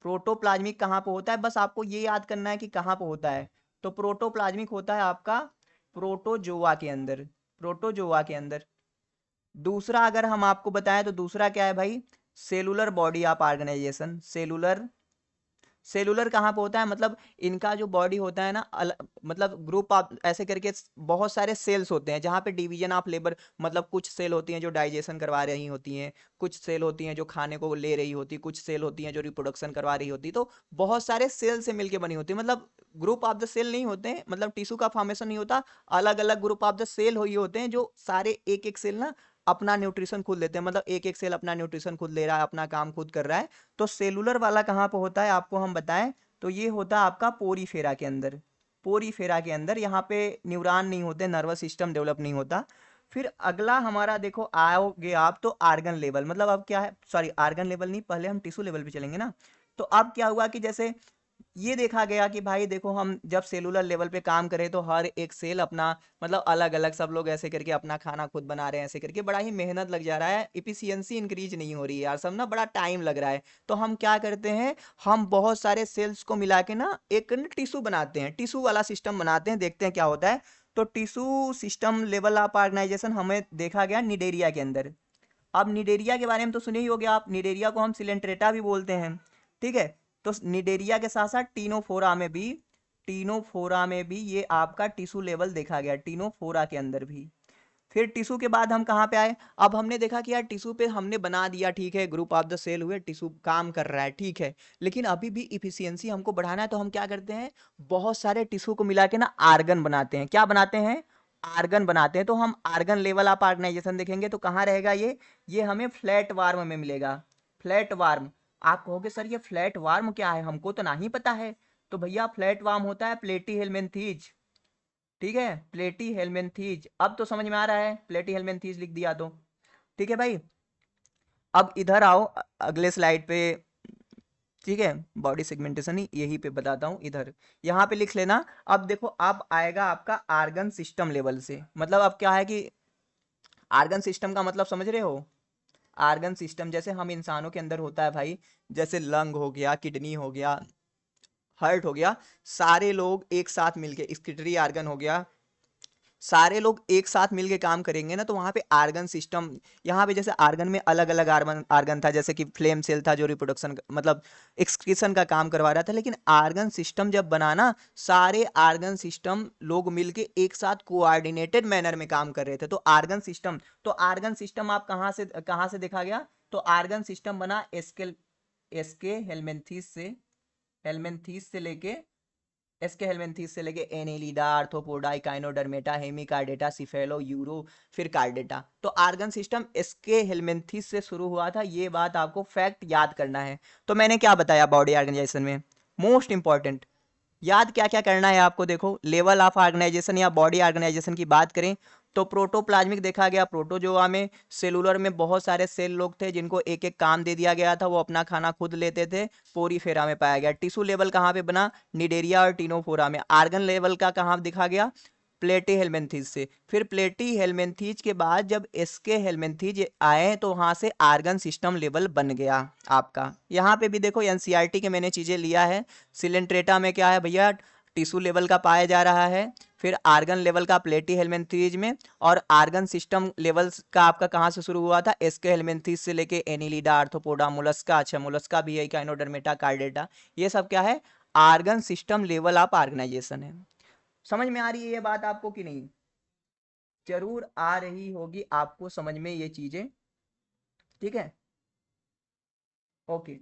प्रोटोप्लाज्मिक कहाँ पे होता है, बस आपको ये याद करना है कि कहाँ पे होता है। तो प्रोटोप्लाज्मिक होता है आपका प्रोटोजोआ के अंदर, प्रोटोजोआ के अंदर। दूसरा अगर हम आपको बताएं तो दूसरा क्या है भाई, cellular body of organisation. Cellular, cellular कहाँ पे होता है, मतलब इनका जो बॉडी होता है ना, मतलब ग्रुप ऑफ ऐसे करके बहुत सारे सेल्स होते हैं, जहाँ पे डिवीजन ऑफ लेबर, मतलब कुछ सेल होती हैं जो डाइजेशन करवा रही होती हैं, कुछ सेल होती हैं जो खाने को ले रही होती, कुछ सेल होती हैं जो रिप्रोडक्शन करवा रही होती। तो बहुत सारे सेल से मिलके बनी होती है, मतलब ग्रुप ऑफ द सेल नहीं होते हैं, मतलब टिश्यू का फॉर्मेशन नहीं होता, अलग अलग ग्रुप ऑफ द सेल हुई होते हैं, जो सारे एक एक सेल ना अपना न्यूट्रिशन खुद लेते हैं, मतलब एक एक सेल अपना न्यूट्रिशन खुद ले रहा है, अपना काम खुद कर रहा है। तो सेलुलर वाला कहाँ पे होता है आपको हम बताएं, तो ये होता है आपका पोरीफेरा के अंदर, पोरीफेरा के अंदर। यहाँ पे न्यूरॉन नहीं होते, नर्वस सिस्टम डेवलप नहीं होता। फिर अगला हमारा देखो आओगे आप तो आर्गन लेवल, मतलब अब क्या है, सॉरी आर्गन लेवल नहीं, पहले हम टिश्यू लेवल पे चलेंगे ना। तो अब क्या हुआ कि जैसे ये देखा गया कि भाई देखो, हम जब सेलुलर लेवल पे काम करें तो हर एक सेल अपना, मतलब अलग अलग सब लोग ऐसे करके अपना खाना खुद बना रहे हैं, ऐसे करके बड़ा ही मेहनत लग जा रहा है, इफिशियंसी इंक्रीज नहीं हो रही है यार, सब ना बड़ा टाइम लग रहा है। तो हम क्या करते हैं, हम बहुत सारे सेल्स को मिला के ना एक टिश्यू बनाते हैं, टिश्यू वाला सिस्टम बनाते हैं, देखते हैं क्या होता है। तो tissue system level of organisation हमें देखा गया निडेरिया के अंदर। अब निडेरिया के बारे में तो सुने ही होगे आप, निडेरिया को हम सिलेंट्रेटा भी बोलते हैं। ठीक है, तो निडेरिया के साथ साथ टीनोफोरा में भी, टीनोफोरा में भी ये आपका टिश्यू लेवल देखा गया, टीनोफोरा के अंदर भी। फिर टिश्यू के बाद हम कहाँ पे आए, अब हमने देखा कि यार टिश्यू पे हमने बना दिया, ठीक है, ग्रुप ऑफ द सेल हुए, टिश्यू काम कर रहा है, ठीक है, लेकिन अभी भी इफिशियंसी हमको बढ़ाना है, तो हम क्या करते हैं, बहुत सारे टिश्यू को मिला के ना आर्गन बनाते हैं। क्या बनाते हैं, आर्गन बनाते हैं। तो हम आर्गन लेवल ऑफ ऑर्गेनाइजेशन देखेंगे तो कहाँ रहेगा ये हमें फ्लैट वार्म में मिलेगा। फ्लैट वार्म, आप कहोगे सर ये फ्लैट वार्म क्या है, हमको तो नहीं पता है। तो भैया फ्लैट वार्म होता है प्लेटी हेलमिंथीज। ठीक है, प्लेटी हेलमिंथीज, अब तो समझ में आ रहा है, प्लेटी हेलमिंथीज लिख दिया तो। ठीक है भाई, अब इधर आओ अगले स्लाइड पे। ठीक है, बॉडी सेगमेंटेशन ही यही पे बताता हूँ इधर, यहाँ पे लिख लेना। अब देखो अब आएगा आपका आर्गन सिस्टम लेवल से, मतलब अब क्या है कि आर्गन सिस्टम का मतलब समझ रहे हो। आर्गन सिस्टम जैसे हम इंसानों के अंदर होता है भाई, जैसे लंग हो गया, किडनी हो गया, हर्ट हो गया, सारे लोग एक साथ मिलके, स्किटरी आर्गन हो गया, सारे लोग एक साथ मिलके काम करेंगे ना, तो वहां पे आर्गन सिस्टम, यहाँ पे जैसे आर्गन में अलग अलग आर्गन आर्गन था, जैसे कि फ्लेम सेल था जो रिप्रोडक्शन मतलब एक्सक्रीशन का काम करवा रहा था, लेकिन आर्गन सिस्टम जब बना ना, सारे आर्गन सिस्टम लोग मिलके एक साथ कोऑर्डिनेटेड मैनर में काम कर रहे थे, तो आर्गन सिस्टम आप कहाँ से देखा गया, तो आर्गन सिस्टम बना एसके हेलमिंथीस से लेके एसके हेलमिंथीस से लेके Annelida, arthropoda, Echinodermata, Hemichordata, cephalo, euro, फिर कार्डेटा। तो आर्गन सिस्टम एसके हेलमिंथीस से शुरू हुआ था, ये बात आपको फैक्ट याद करना है। तो मैंने क्या बताया बॉडी ऑर्गेनाइजेशन में, मोस्ट इंपॉर्टेंट याद क्या क्या करना है आपको, देखो लेवल ऑफ ऑर्गेनाइजेशन या बॉडी ऑर्गेनाइजेशन की बात करें तो प्रोटोप्लाज्मिक देखा गया, प्रोटोजोआ में सेलुलर में बहुत सारे सेल लोग थे जिनको एक एक काम दे दिया गया था, वो अपना खाना खुद लेते थे, पोरीफेरा में पाया गया। टिश्यू लेवल कहाँ पे बना, निडेरिया और टिनोफोरा में। आर्गन लेवल का कहाँ दिखा गया, प्लेटी हेलमिंथीज से। फिर प्लेटी हेलमिंथीज के बाद जब एसके हेलमिंथीज आए तो वहां से आर्गन सिस्टम लेवल बन गया आपका। यहाँ पे भी देखो एनसीईआरटी के मैंने चीजें लिया है, सिलेंट्रेटा में क्या है भैया, टिश्यू लेवल का पाया जा रहा है, फिर आर्गन लेवल का प्लेटी हेलमिंथीज में, और आर्गन सिस्टम लेवल का आपका कहाँ से शुरू हुआ था, एसके हेलमिंथीज से लेके एनिलिडा, आर्थ्रोपोडा, मोलस्का, अच्छा मोलस्का भी है, काइनोडर्मेटा, कार्डेटा, ये सब क्या है, organ system level of organisation है। समझ में आ रही है ये बात आपको कि नहीं, जरूर आ रही होगी आपको समझ में ये चीजें, ठीक है, ओके।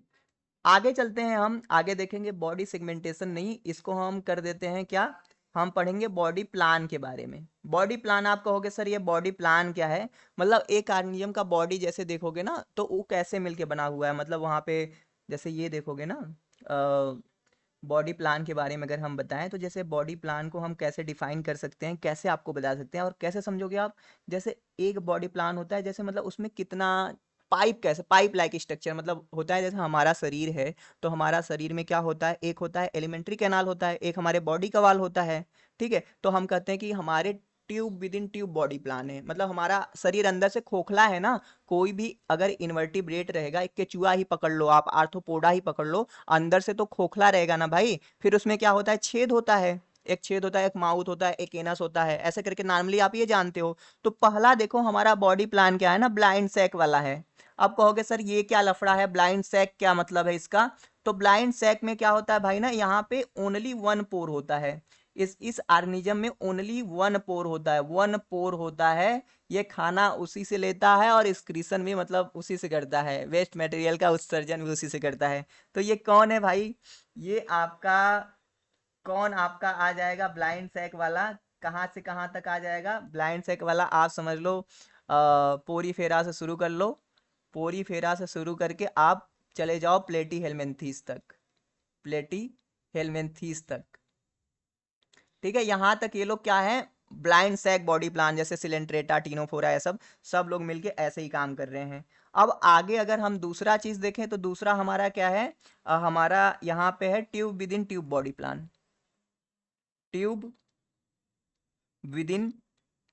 आगे चलते हैं, हम आगे देखेंगे बॉडी सेगमेंटेशन नहीं, इसको हम कर देते हैं क्या, हम पढ़ेंगे बॉडी प्लान के बारे में। बॉडी प्लान आप कहोगे सर ये बॉडी प्लान क्या है, मतलब एक ऑर्गेनिज्म का बॉडी जैसे देखोगे ना तो वो कैसे मिलके बना हुआ है, मतलब वहां पे जैसे ये देखोगे ना, बॉडी प्लान के बारे में अगर हम बताएं तो जैसे बॉडी प्लान को हम कैसे डिफाइन कर सकते हैं, कैसे आपको बता सकते हैं और कैसे समझोगे आप, जैसे एक बॉडी प्लान होता है, जैसे मतलब उसमें कितना पाइप, कैसे पाइप लाइक स्ट्रक्चर मतलब होता है, जैसे हमारा शरीर है तो हमारा शरीर में क्या होता है, एक होता है एलिमेंट्री कैनाल होता है, एक हमारे बॉडी का वाल होता है, ठीक है, तो हम कहते हैं कि हमारे tube with in tube body plan है, मतलब हमारा शरीर अंदर से खोखला है ना, कोई भी अगर इन्वर्टिब्रेट रहेगा, एक केचुआ ही पकड़ लो आप, आर्थ्रोपोडा ही पकड़ लो, अंदर से तो खोखला रहेगा ना भाई, फिर उसमें क्या होता है, छेद होता है, एक छेद होता है, एक माउथ होता है, एक एनस होता है, ऐसे करके नॉर्मली आप ये जानते हो। तो पहला देखो हमारा बॉडी प्लान क्या है ना, ब्लाइंड सैक वाला है। अब कहोगे सर ये क्या लफड़ा है, ब्लाइंड सैक क्या मतलब है इसका, तो ब्लाइंड सैक में क्या होता है भाई ना, यहाँ पे ओनली वन पोर होता है, इस ऑर्गेनिज्म में ओनली वन पोर होता है, वन पोर होता है, ये खाना उसी से लेता है और एक्सक्रीशन भी मतलब उसी से करता है, वेस्ट मटेरियल का उत्सर्जन भी उसी से करता है। तो ये कौन है भाई, ये आपका कौन आपका आ जाएगा, ब्लाइंड सैक वाला, कहाँ से कहाँ तक आ जाएगा ब्लाइंड सैक वाला, आप समझ लो पोरीफेरा से शुरू कर लो, पोरीफेरा से शुरू करके आप चले जाओ प्लेटी हेलमिंथीस तक, प्लेटी हेलमिंथीस तक, ठीक है, यहां तक ये लोग क्या है, ब्लाइंड सैक बॉडी प्लान, जैसे सिलेंट्रेटा, टीनोफोरा, ये सब लोग मिलके ऐसे ही काम कर रहे हैं। अब आगे अगर हम दूसरा चीज देखें तो दूसरा हमारा क्या है, हमारा यहाँ पे है tube with in tube body plan, tube with in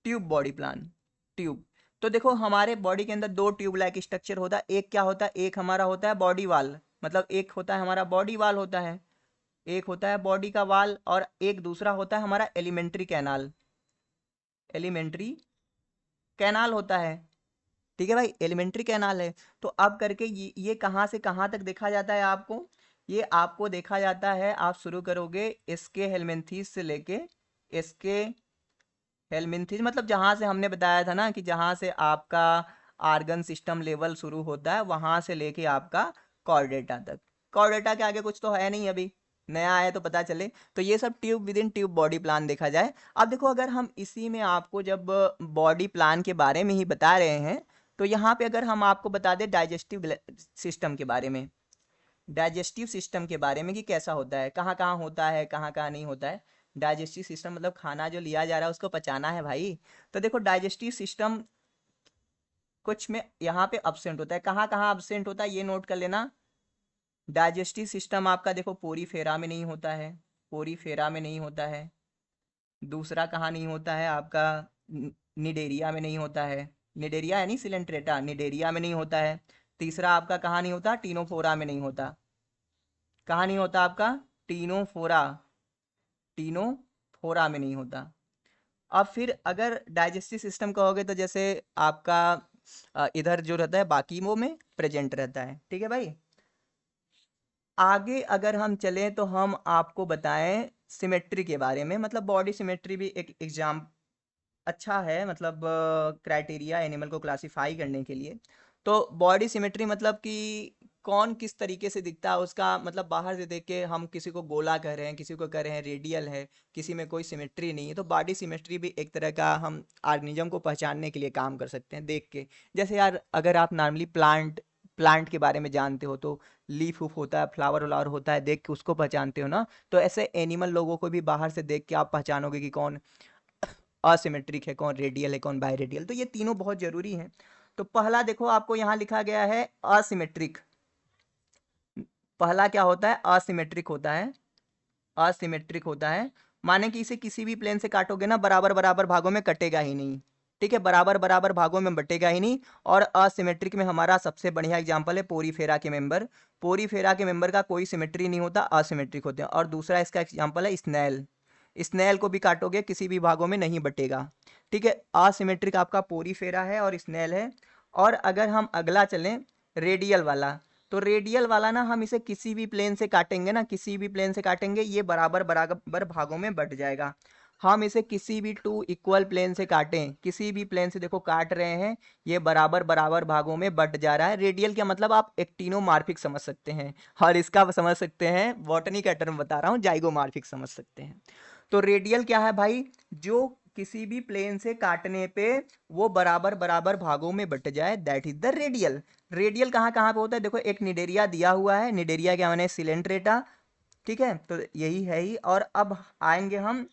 tube body plan, tube. तो देखो हमारे बॉडी के अंदर दो ट्यूब लाइक स्ट्रक्चर होता है, एक क्या होता है, एक हमारा होता है बॉडी वाल, मतलब एक होता है हमारा बॉडी वाल होता है, एक होता है बॉडी का वाल, और एक दूसरा होता है हमारा एलिमेंट्री कैनाल, एलिमेंट्री कैनाल होता है, ठीक है भाई, एलिमेंट्री कैनाल है। तो अब करके ये कहाँ से कहाँ तक देखा जाता है आपको, ये आपको देखा जाता है, आप शुरू करोगे इसके हेलमिंथीस से लेके, इसके हेलमिंथीज मतलब जहां से हमने बताया था ना कि जहां से आपका आर्गन सिस्टम लेवल शुरू होता है वहां से लेके आपका कॉर्डेटा तक, कॉर्डेटा के आगे कुछ तो है नहीं अभी, नया आया तो पता चले। तो ये सब tube with in tube body plan देखा जाए। अब देखो अगर हम इसी में आपको जब बॉडी प्लान के बारे में ही बता रहे हैं तो यहाँ पे अगर हम आपको बता दें डाइजेस्टिव सिस्टम के बारे में, डाइजेस्टिव सिस्टम के बारे में कि कैसा होता है, कहाँ कहाँ होता है, कहाँ कहाँ नहीं होता है। डाइजेस्टिव सिस्टम मतलब खाना जो लिया जा रहा है उसको पचाना है भाई। तो देखो डाइजेस्टिव सिस्टम कुछ में यहाँ पे अब्सेंट होता है, कहाँ कहाँ अब्सेंट होता है ये नोट कर लेना। डाइजेस्टिव सिस्टम आपका देखो पोरीफेरा में नहीं होता है, पोरीफेरा में नहीं होता है। दूसरा कहाँ नहीं होता है आपका, निडेरिया में नहीं होता है, निडेरिया यानी सिलेंट्रेटा, निडेरिया में नहीं होता है। तीसरा आपका कहाँ नहीं होता, टीनोफोरा में नहीं होता, कहाँ नहीं होता आपका, टीनोफोरा, टीनोफोरा में नहीं होता। अब फिर अगर डाइजेस्टिव सिस्टम कहोगे तो जैसे आपका इधर जो रहता है बाकी वो में प्रेजेंट रहता है, ठीक है भाई। आगे अगर हम चलें तो हम आपको बताएं सिमेट्री के बारे में, मतलब बॉडी सिमेट्री भी एक एग्जाम अच्छा है, मतलब क्राइटेरिया एनिमल को क्लासिफाई करने के लिए। तो बॉडी सिमेट्री मतलब कि कौन किस तरीके से दिखता है उसका, मतलब बाहर से देख के हम किसी को गोला कह रहे हैं, किसी को कह रहे हैं रेडियल है, किसी में कोई सिमेट्री नहीं है। तो बॉडी सिमेट्री भी एक तरह का हम ऑर्गेनिज्म को पहचानने के लिए काम कर सकते हैं देख के। जैसे यार अगर आप नॉर्मली प्लांट के बारे में जानते हो तो लीफ उफ होता है, फ्लावर व्लावर होता है, देख के उसको पहचानते हो ना। तो ऐसे एनिमल लोगों को भी बाहर से देख के आप पहचानोगे कि कौन असिमेट्रिक है, कौन रेडियल है, कौन बायरेडियल। तो ये तीनों बहुत जरूरी हैं। तो पहला देखो आपको यहाँ लिखा गया है असिमेट्रिक। पहला क्या होता है? असिमेट्रिक होता है। असिमेट्रिक होता है माने कि इसे किसी भी प्लेन से काटोगे ना बराबर बराबर भागों में कटेगा ही नहीं, ठीक है, बराबर बराबर भागों में बटेगा ही नहीं। और असिमेट्रिक में हमारा सबसे बढ़िया एग्जांपल है पोरीफेरा के मेंबर। पोरीफेरा के मेंबर का कोई सिमेट्री नहीं होता, असिमेट्रिक होते हैं। और दूसरा इसका एग्जांपल है स्नेल। स्नेल को भी काटोगे किसी भी भागों में नहीं बटेगा, ठीक है। असिमेट्रिक आपका पोरीफेरा है और स्नेल है। और अगर हम अगला चलें रेडियल वाला, तो रेडियल वाला ना हम इसे किसी भी प्लेन से काटेंगे ना, किसी भी प्लेन से काटेंगे ये बराबर बराबर भागों में बट जाएगा। हम इसे किसी भी टू इक्वल प्लेन से काटें, किसी भी प्लेन से देखो काट रहे हैं, ये बराबर बराबर भागों में बट जा रहा है। रेडियल क्या मतलब आप एक्टिनोमार्फिक समझ सकते हैं, और इसका समझ सकते हैं, बॉटनी का टर्म बता रहा हूँ, जाइगोमार्फिक समझ सकते हैं। तो रेडियल क्या है भाई? जो किसी भी प्लेन से काटने पे वो बराबर बराबर भागों में बट जाए, that is the radial. Radial कहाँ कहाँ पे होता है? देखो एक निडेरिया दिया हुआ है, निडेरिया क्या माने सिलेंट्रेटा, ठीक है, तो यही है ही। और अब आएंगे हम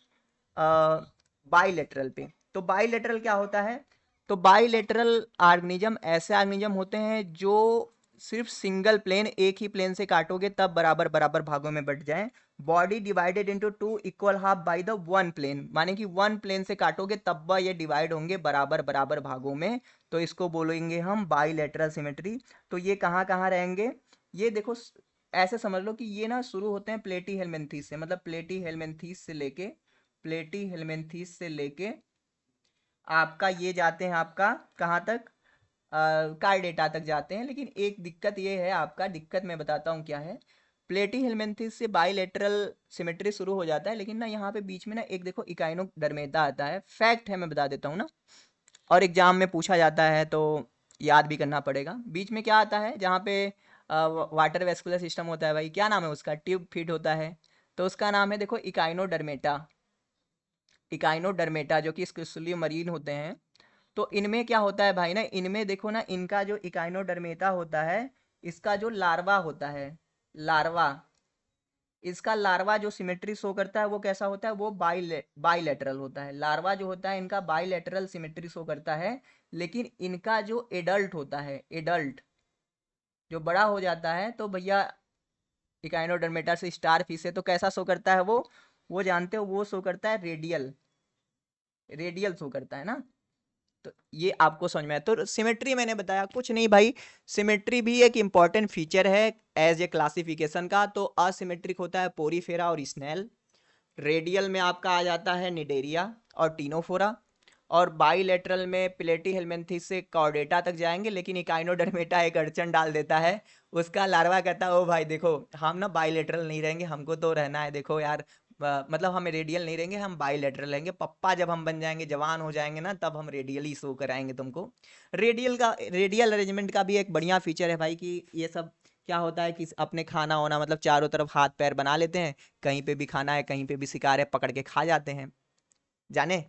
बाइलेटरल पे। तो बाइलेटरल क्या होता है? तो बाइलेटरल ऑर्गेनिज्म ऐसे ऑर्गेनिज्म होते हैं जो सिर्फ सिंगल प्लेन, एक ही प्लेन से काटोगे तब बराबर बराबर भागों में बट जाएं। Body divided into two equal half by the one plane, माने कि वन प्लेन से काटोगे तब वह ये डिवाइड होंगे बराबर बराबर भागों में। तो इसको बोलेंगे हम बाइलेटरल सिमेट्री। तो ये कहाँ कहाँ रहेंगे? ये देखो ऐसे समझ लो कि ये ना शुरू होते हैं प्लेटी हेलमिंथीस से, मतलब प्लेटी हेलमिंथीस से लेके, प्लेटी हेलमिंथीस से लेके आपका ये जाते हैं आपका कहाँ तक, कार्डेटा तक जाते हैं। लेकिन एक दिक्कत ये है, आपका दिक्कत मैं बताता हूँ क्या है। प्लेटी हेलमिंथेस से बाइलेटरल सिमेट्री शुरू हो जाता है, लेकिन ना यहाँ पे बीच में ना एक देखो इकाइनोडर्मेटा आता है, फैक्ट है मैं बता देता हूँ ना, और एग्जाम में पूछा जाता है तो याद भी करना पड़ेगा। बीच में क्या आता है जहाँ पे वाटर वेस्कुलर सिस्टम होता है भाई, क्या नाम है उसका, ट्यूब फीट होता है, तो उसका नाम है देखो इकाइनोडर्मेटा। इकाइनोडर्मेटा जो कि स्क्रूसुली मरीन होते हैं। तो इनमें क्या होता है भाई ना, इनमें देखो ना, इनका जो इकाइनोडर्मेटा होता है, इसका जो लार्वा होता है, लार्वा, इसका लार्वा जो सिमेट्री शो करता है वो कैसा होता है? वो बाइलेटरल होता है। लार्वा जो होता है इनका बाइलेटरल सिमेट्री शो करता है। लेकिन इनका जो एडल्ट होता है, एडल्ट जो बड़ा हो जाता है, तो भैया इकाइनोडर्मेटा से स्टार फिश है, तो कैसा शो करता है वो जानते हो? वो शो करता है रेडियल, रेडियल शो करता है ना। तो ये आपको समझ में आया। तो सिमेट्री मैंने बताया कुछ नहीं भाई, सिमेट्री भी एक इंपॉर्टेंट फीचर है एज ए क्लासिफिकेशन का। तो असिमेट्रिक होता है पोरीफेरा और स्नेल, रेडियल में आपका आ जाता है निडेरिया और टीनोफोरा, और बाइलेटरल में प्लेटी हेलमिंथेस से कॉर्डेटा तक जाएंगे। लेकिन इकाइनोडर्मेटा एक अड़चन डाल देता है, उसका लार्वा कहता है ओ भाई देखो हम ना बाइलेटरल नहीं रहेंगे, हमको तो रहना है देखो यार, मतलब हम रेडियल नहीं रहेंगे, हम बाइलेटरल रहेंगे। पप्पा जब हम बन जाएंगे, जवान हो जाएंगे ना, तब हम रेडियल ही शो कराएंगे तुमको। रेडियल अरेंजमेंट का भी एक बढ़िया फीचर है भाई कि ये सब क्या होता है कि अपने खाना होना, मतलब चारों तरफ हाथ पैर बना लेते हैं, कहीं पे भी खाना है, कहीं पे भी शिकार है, पकड़ के खा जाते हैं, जाने।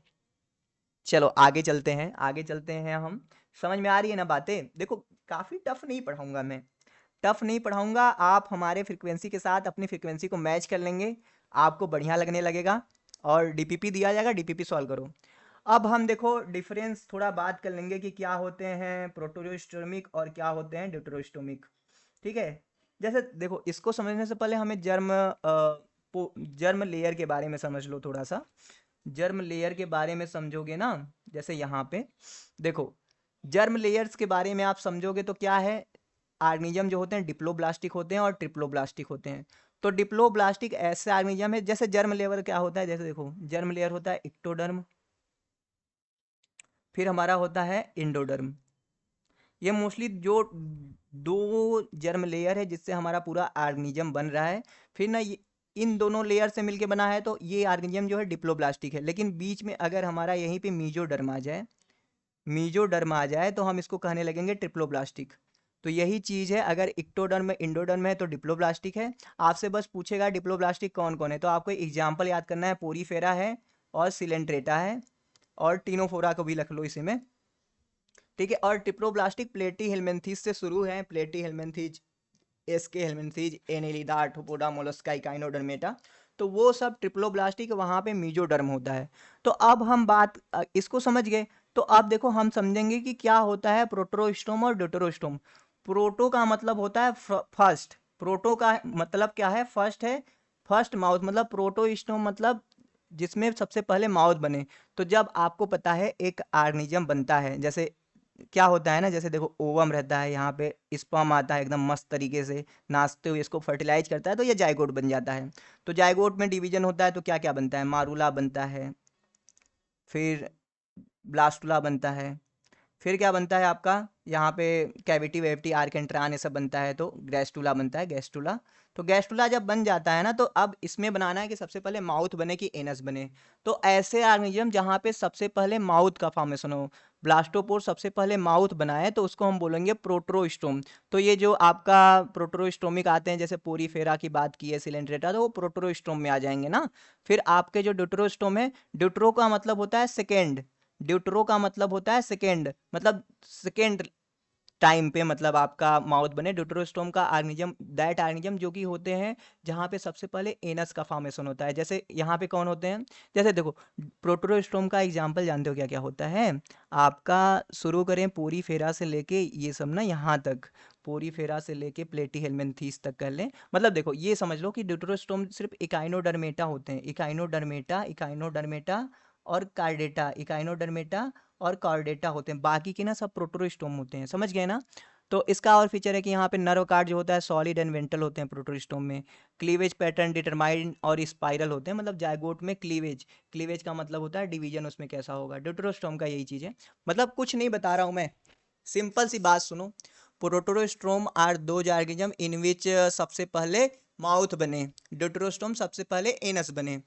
चलो आगे चलते हैं, आगे चलते हैं हम। समझ में आ रही है ना बातें? देखो काफ़ी टफ नहीं पढ़ाऊंगा मैं, टफ नहीं पढ़ाऊंगा। आप हमारे फ्रिक्वेंसी के साथ अपनी फ्रिक्वेंसी को मैच कर लेंगे, आपको बढ़िया लगने लगेगा। और डीपीपी दिया जाएगा, डीपीपी सॉल्व करो। अब हम देखो डिफरेंस थोड़ा बात कर लेंगे कि क्या होते हैं प्रोटोस्टोमिक और क्या होते हैं ड्यूटेरोस्टोमिक, ठीक है। जैसे देखो इसको समझने से पहले हमें जर्म लेयर के बारे में समझ लो थोड़ा सा। जर्म लेयर के बारे में समझोगे ना, जैसे यहाँ पे देखो, जर्म लेयर्स के बारे में आप समझोगे तो क्या है, ऑर्गेनिज्म जो होते हैं डिप्लोब्लास्टिक होते हैं और ट्रिप्लोब्लास्टिक होते हैं। तो डिप्लोब्लास्टिक ऐसे ऑर्गेनिज्म है, जैसे जर्म लेयर क्या होता है, जैसे देखो जर्म लेयर होता है इक्टोडर्म, फिर हमारा होता है इंडोडर्म। ये मोस्टली जो दो जर्म लेयर है जिससे हमारा पूरा ऑर्गेनिज्म बन रहा है, फिर ना इन दोनों लेयर से मिलके बना है, तो ये ऑर्गेनिज्म जो है डिप्लोब्लास्टिक है। लेकिन बीच में अगर हमारा यहीं पे मीजोडर्म आ जाए, मीजोडर्म आ जाए तो हम इसको कहने लगेंगे ट्रिप्लोब्लास्टिक। तो यही चीज़ है, अगर इक्टोडर्म में इंडोडर्म है तो डिप्लोब्लास्टिक है। आपसे बस पूछेगा डिप्लोब्लास्टिक कौन कौन है, तो आपको एग्जाम्पल याद करना है, पोरीफेरा है और सिलेंट्रेटा है और टीनोफोरा को भी रख लो इसी में, ठीक है। और ट्रिप्लोब्लास्टिक प्लेटी हेलमिंथीज से शुरू है, Platyhelminthes, Aschelminthes, Annelida, Arthropoda, Mollusca, Echinodermata, तो वो सब ट्रिप्लोब्लास्टिक, वहाँ पे मीजोडर्म होता है। तो अब हम बात इसको समझ गए, तो अब देखो हम समझेंगे कि क्या होता है प्रोटोस्टोम और ड्यूटेरोस्टोम। प्रोटो का मतलब होता है फर्स्ट, प्रोटो का मतलब क्या है, फर्स्ट है, फर्स्ट माउथ, मतलब प्रोटोस्टोम मतलब जिसमें सबसे पहले माउथ बने। तो जब आपको पता है एक ऑर्गेनिज्म बनता है, जैसे क्या होता है ना, जैसे देखो ओवम रहता है, यहाँ पे स्पर्म आता है एकदम मस्त तरीके से नाचते हुए, इसको फर्टिलाइज करता है तो ये जाइगोट बन जाता है। तो जाइगोट में डिवीजन होता है तो क्या क्या बनता है, मारूला बनता है, फिर ब्लास्टुला बनता है, फिर क्या बनता है आपका यहाँ पे कैविटी वेविटी आर्केंट्रान ये सब बनता है, तो गैस्टुला बनता है, गैस्टुला। तो गैस्टुला जब बन जाता है ना, तो अब इसमें बनाना है कि सबसे पहले माउथ बने कि एनस बने। तो ऐसे ऑर्गेनिज्म जहाँ पे सबसे पहले माउथ का फॉर्मेशन हो, ब्लास्टोपोर सबसे पहले माउथ बनाए, तो उसको हम बोलेंगे प्रोटोस्टोम। तो ये जो आपका प्रोटोस्टोमिक आते हैं, जैसे पोरीफेरा की बात की है, सिलेंट्रेटा, तो वो प्रोटोस्टोम में आ जाएंगे ना। फिर आपके जो ड्यूटेरोस्टोम है, ड्यूटरो का मतलब होता है सेकेंड, ड्यूटरो का मतलब होता है सेकेंड, मतलब सेकेंड टाइम पे मतलब आपका माउथ बने। ड्यूटेरोस्टोम का ऑर्गेनिज्म दैट ऑर्गेनिज्म जो कि होते हैं जहाँ पे सबसे पहले एनस का फॉर्मेशन होता है। जैसे यहाँ पे कौन होते हैं, जैसे देखो प्रोटोस्टोम का एग्जांपल जानते हो क्या क्या होता है आपका, शुरू करें पोरीफेरा से लेके ये सब ना यहाँ तक, पोरीफेरा से लेके प्लेटीहेल्मिन्थीस तक कर लें। मतलब देखो ये समझ लो कि ड्यूटेरोस्टोम सिर्फ इकाइनोडर्मेटा होते हैं, इकाइनोडर्मेटा, इकाइनोडर्मेटा और कार्डेटा, इकाइनोडर्मेटा और कॉर्डेटा होते हैं, बाकी के ना सब प्रोटोस्टोम होते हैं, समझ गए ना। तो इसका और फीचर है कि यहाँ पे नर्व कार्ड जो होता है सॉलिड एंड वेंटल होते हैं प्रोटोस्टोम में। क्लीवेज पैटर्न डिटरमाइंड और स्पाइरल होते हैं, मतलब जाइगोट में क्लीवेज, क्लीवेज का मतलब होता है डिवीजन उसमें कैसा होगा, ड्यूटेरोस्टोम का यही चीज़ है। मतलब कुछ नहीं बता रहा हूँ मैं, सिंपल सी बात सुनो। प्रोटोस्टोम आर दो ऑर्गेनिज्म इन विच सबसे पहले माउथ बने, ड्यूटेरोस्टोम सबसे पहले एनस बने।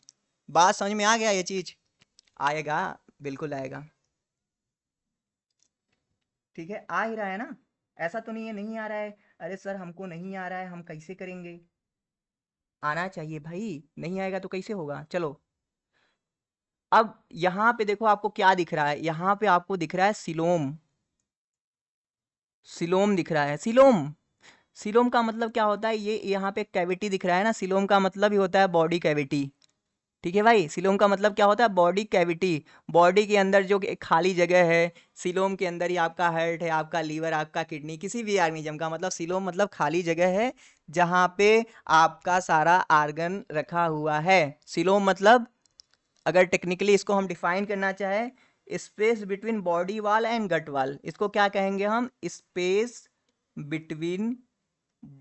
बात समझ में आ गया ये चीज, आएगा, बिल्कुल आएगा, ठीक है, आ ही रहा है ना, ऐसा तो नहीं है नहीं आ रहा है। अरे सर हमको नहीं आ रहा है, हम कैसे करेंगे, आना चाहिए भाई, नहीं आएगा तो कैसे होगा। चलो अब यहाँ पे देखो आपको क्या दिख रहा है, यहाँ पे आपको दिख रहा है सिलोम, सिलोम दिख रहा है, सिलोम, सिलोम का मतलब क्या होता है, ये यहाँ पे कैविटी दिख रहा है ना, सिलोम का मतलब ही होता है बॉडी कैविटी, ठीक है भाई। सिलोम का मतलब क्या होता है, बॉडी कैविटी, बॉडी के अंदर जो एक खाली जगह है, सिलोम के अंदर ही आपका हार्ट है, आपका लीवर, आपका किडनी, किसी भी ऑर्गेनिज्म का मतलब सिलोम मतलब खाली जगह है जहाँ पे आपका सारा ऑर्गन रखा हुआ है। सिलोम मतलब अगर टेक्निकली इसको हम डिफाइन करना चाहें, space between body wall and gut wall, इसको क्या कहेंगे हम, space between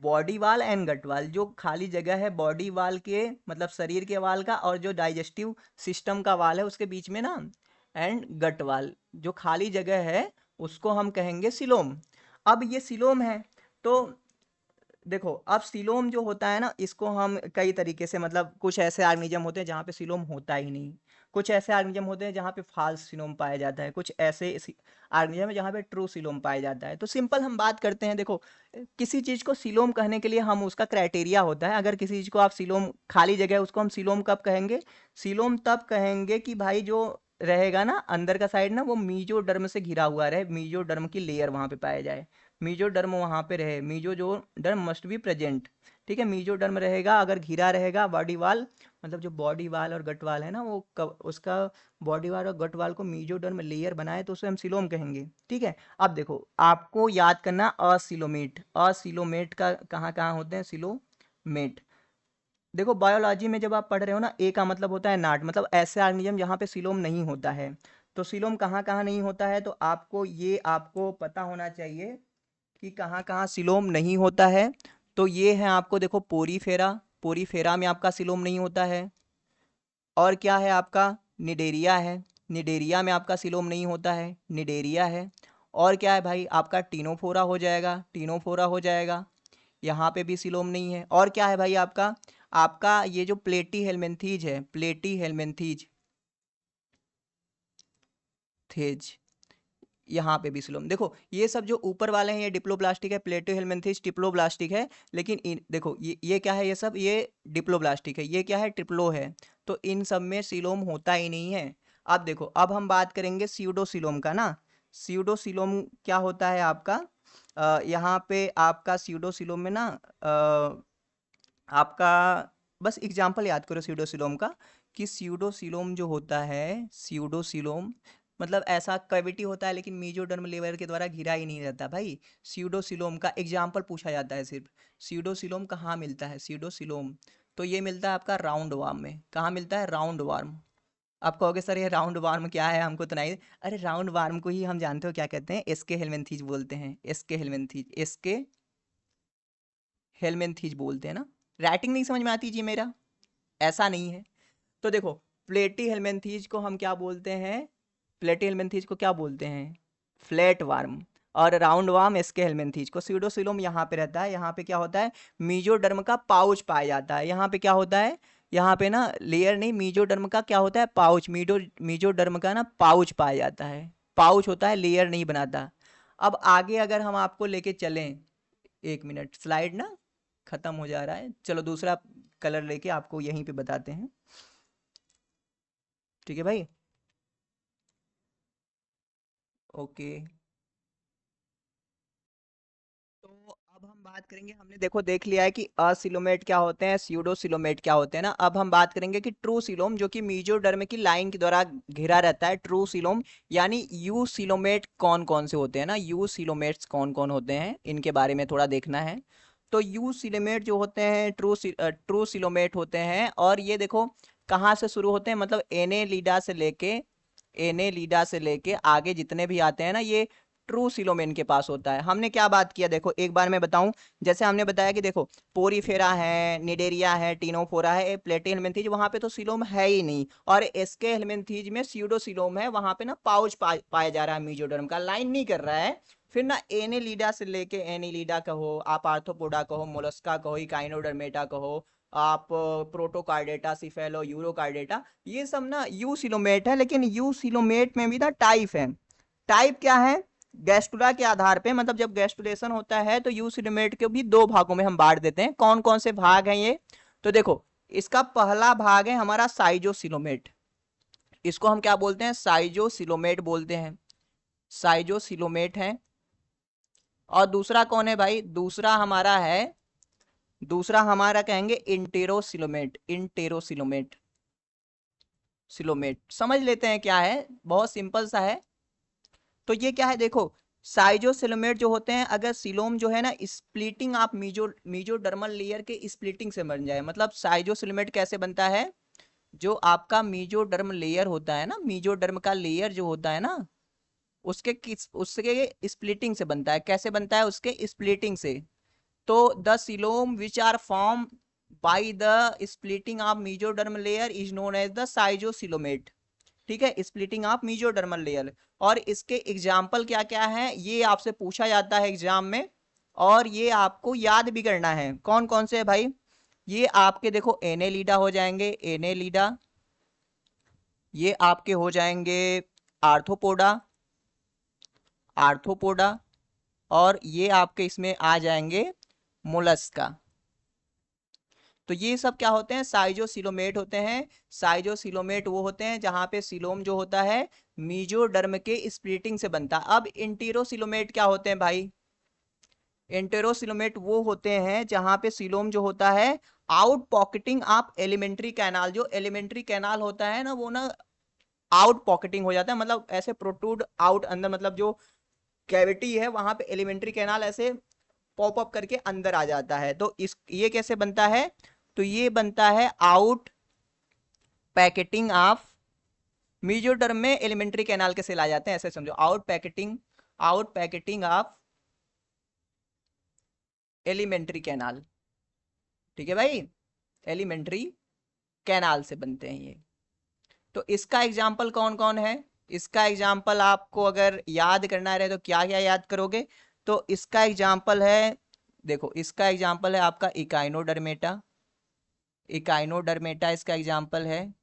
body wall and gut wall, जो खाली जगह है बॉडी वाल के मतलब शरीर के वाल का और जो डाइजेस्टिव सिस्टम का वाल है उसके बीच में ना, एंड गट वाल जो खाली जगह है उसको हम कहेंगे सिलोम। अब ये सिलोम है, तो देखो अब सिलोम जो होता है ना, इसको हम कई तरीके से, मतलब कुछ ऐसे ऑर्गेनिज्म होते हैं जहाँ पे सिलोम होता ही नहीं, कुछ ऐसे ऑर्गेनिज्म होते हैं जहाँ पे फाल्स सिलोम पाया जाता है, कुछ ऐसे ऑर्गेनिज्म है जहाँ पे ट्रू सिलोम पाया जाता है। तो सिंपल हम बात करते हैं, देखो किसी चीज़ को सिलोम कहने के लिए हम उसका क्राइटेरिया होता है, अगर किसी चीज़ को आप सिलोम खाली जगह है उसको हम सिलोम कब कहेंगे, सिलोम तब कहेंगे कि भाई जो रहेगा ना अंदर का साइड ना वो मीजोडर्म से घिरा हुआ रहे, मीजोडर्म की लेयर वहाँ पे पाया जाए, मीजोडर्म वहाँ पे रहे, मीजो जो डर्म मस्ट बी प्रेजेंट, ठीक है, मीजोडर्म रहेगा, अगर घिरा रहेगा बॉडी वाल, मतलब जो बॉडी वाल और गट वाल है ना वो उसका बॉडी वाल और गट वाल को मीजोडर्म लेयर बनाए तो उसे हम सिलोम कहेंगे, ठीक है। अब देखो आपको याद करना असिलोमेट, असिलोमेट का कहाँ कहाँ होते हैं सिलोमेट, देखो बायोलॉजी में जब आप पढ़ रहे हो ना, ए का मतलब होता है नाट, मतलब ऐसे ऑर्गेनिज्म जहाँ पे सिलोम नहीं होता है। तो सिलोम कहाँ कहाँ नहीं होता है, तो आपको ये आपको पता होना चाहिए कि कहाँ कहाँ सिलोम नहीं होता है। तो ये है आपको देखो पोरीफेरा, पोरीफेरा में आपका सिलोम नहीं होता है। और क्या है आपका, निडेरिया है, निडेरिया में आपका सिलोम नहीं होता है, निडेरिया है। और क्या है भाई, आपका टीनोफोरा हो जाएगा, टीनोफोरा हो जाएगा, यहाँ पे भी सिलोम नहीं है। और क्या है भाई आपका, आपका ये जो प्लेटी हेलमिंथीज है, प्लेटी हेलमिंथीज थेज, यहाँ पे भी सिलोम। देखो ये सब जो ऊपर वाले हैं ये डिप्लोब्लास्टिक है, प्लेटो हेलमिंथेस डिप्लोब्लास्टिक है, लेकिन देखो ये क्या है, ये सब ये डिप्लोब्लास्टिक है, ये क्या है, ट्रिप्लो है। तो इन सब में सिलोम होता ही नहीं है। अब देखो, अब हम बात करेंगे स्यूडोसिलोम का ना। स्यूडोसिलोम क्या होता है आपका, यहाँ पे आपका स्यूडोसिलोम में ना आपका बस एग्जाम्पल याद करो स्यूडोसिलोम का, कि स्यूडोसिलोम जो होता है, स्यूडोसिलोम मतलब ऐसा कैविटी होता है लेकिन मीजोडर्म लेयर के द्वारा घिरा ही नहीं रहता भाई। स्यूडोसिलोम का एग्जाम्पल पूछा जाता है सिर्फ। स्यूडोसिलोम कहाँ मिलता है, स्यूडोसिलोम तो ये मिलता है आपका राउंड वार्म में। कहाँ मिलता है, राउंड वार्म। आप कहोगे सर ये राउंड वार्म क्या है, हमको तो नहीं। अरे राउंड वार्म को ही हम जानते हो क्या कहते हैं, एसके हेलमिंथीज बोलते हैं, एसके हेलमिंथीज, एसके हेलमिंथीज बोलते हैं ना। राइटिंग नहीं समझ में आती जी मेरा, ऐसा नहीं है। तो देखो, प्लेटी हेलमिंथीज को हम क्या बोलते हैं, प्लेटी हेलमिंथीज को क्या बोलते हैं, फ्लैट वार्म। और राउंड वार्म इसके हेलमिंथीज को। स्यूडोसिलोम यहाँ पे रहता है, यहाँ पे क्या होता है, मीजोडर्म का पाउच पाया जाता है। यहाँ पे क्या होता है, यहाँ पे ना लेयर नहीं, मीजोडर्म का क्या होता है, पाउच, मीजोडर्म का ना पाउच पाया जाता है। पाउच होता है, लेयर नहीं बनाता। अब आगे अगर हम आपको लेके चलें, एक मिनट, स्लाइड ना खत्म हो जा रहा है, चलो दूसरा कलर लेके आपको यहीं पे बताते हैं। ठीक है भाई, ओके। तो अब हम बात करेंगे, हमने देखो देख लिया है कि असिलोमेट क्या होते हैं, स्यूडोसिलोमेट क्या होते हैं ना। अब हम बात करेंगे कि ट्रू सिलोम, जो कि मीजोडर्म की लाइन के द्वारा घिरा रहता है, ट्रू सिलोम। यानी यू सिलोमेट कौन कौन से होते हैं ना, यू सिलोमेट्स कौन कौन होते हैं, इनके बारे में थोड़ा देखना है। तो यू सिलोमेट जो होते हैं, ट्रू सिलोमेट होते हैं। और ये देखो कहाँ से शुरू होते हैं, मतलब एने लीडा से लेके आगे जितने भी आते हैं ना, ये ट्रू सिलोमेन के पास होता है। हमने क्या बात किया, देखो एक बार मैं बताऊं। जैसे हमने बताया कि देखो पोरीफेरा है, निडेरिया है, टीनोफोरा है, प्लेटी हेलमिंथीज, वहां पे तो सिलोम है ही नहीं। और एसके हेलमिंथीज में स्यूडोसिलोम है, वहां पे ना पाउच पाया जा रहा है, मीजोडर्म का लाइन नहीं कर रहा है। फिर ना एनेलिडा से लेके, एनिलिडा कहो आप, आर्थ्रोपोडा कहो, मोलस्का कहो, इकाइनोडर्मेटा कहो आप, प्रोटोकार्डेटा, सिफेलो, यूरोकार्डेटा, ये सब ना यू सिलोमेट है। लेकिन यू सिलोमेट में भी ना टाइप है। टाइप क्या है, गैस्टुला के आधार पे, मतलब जब गैस्टुलेशन होता है तो यूसिलोमेट के भी दो भागों में हम बांट देते हैं। कौन कौन से भाग हैं ये, तो देखो इसका पहला भाग है हमारा साइजोसिलोमेट। इसको हम क्या बोलते हैं, साइजोसिलोमेट बोलते हैं, साइजोसिलोमेट है। और दूसरा कौन है भाई, दूसरा हमारा कहेंगे इंटेरोसिलोमेट, इंटेरोसिलोमेट, सिलोमेट। समझ लेते हैं क्या है, बहुत सिंपल सा है। तो ये क्या है, देखो साइजोसिलोमेट जो होते हैं, अगर सिलोम जो है ना स्प्लिटिंग आप मीजोडर्मल लेयर के स्प्लिटिंग से बन जाए, मतलब साइजोसिलोमेट कैसे बनता है, जो आपका मीजोडर्म लेयर होता है ना, मीजोडर्म का लेयर जो होता है ना, उसके स्प्लिटिंग से बनता है। कैसे बनता है, उसके स्प्लिटिंग से। तो the coelom which are form by the splitting of mesoderm layer is known as the schizocoelomate. ठीक है, स्प्लिटिंग ऑफ मीजोडर्मल लेयर। और इसके एग्जाम्पल क्या क्या है, ये आपसे पूछा जाता है एग्जाम में, और ये आपको याद भी करना है। कौन कौन से है भाई, ये आपके देखो एनेलिडा हो जाएंगे, एनेलिडा, ये आपके हो जाएंगे आर्थ्रोपोडा, आर्थ्रोपोडा, और ये आपके इसमें आ जाएंगे मोलस्का। तो ये सब क्या होते हैं, साइजोसिलोमेट होते हैं। साइजोसिलोमेट वो होते हैं जहां पे सिलोम जो होता है मीजोडर्म के स्प्लिटिंग से बनता है। अब इंटेरोसिलोमेट क्या होते हैं भाई, इंटेरोसिलोमेट वो होते हैं जहां पे सिलोम जो होता है out pocketing of alimentary canal. जो एलिमेंट्री कैनाल होता है ना, वो ना आउट पॉकेटिंग हो जाता है, मतलब ऐसे प्रोट्रूड आउट अंदर, मतलब जो कैविटी है वहां पे एलिमेंट्री कैनाल ऐसे पॉप अप करके अंदर आ जाता है। तो इस ये कैसे बनता है, तो ये बनता है आउट पैकेटिंग ऑफ, मीजोडर्म में एलिमेंट्री कैनाल के सेल आ जाते हैं, ऐसे समझो, out packeting of alimentary canal. ठीक है भाई, एलिमेंट्री कैनाल से बनते हैं ये। तो इसका एग्जाम्पल कौन कौन है? इसका एग्जाम्पल आपको अगर याद करना रहे तो क्या क्या याद करोगे? तो इसका एग्जाम्पल है, देखो इसका एग्जाम्पल है आपका इकाइनोडर्मेटा, इकाइनोडर्मेटा इसका एग्जाम्पल है।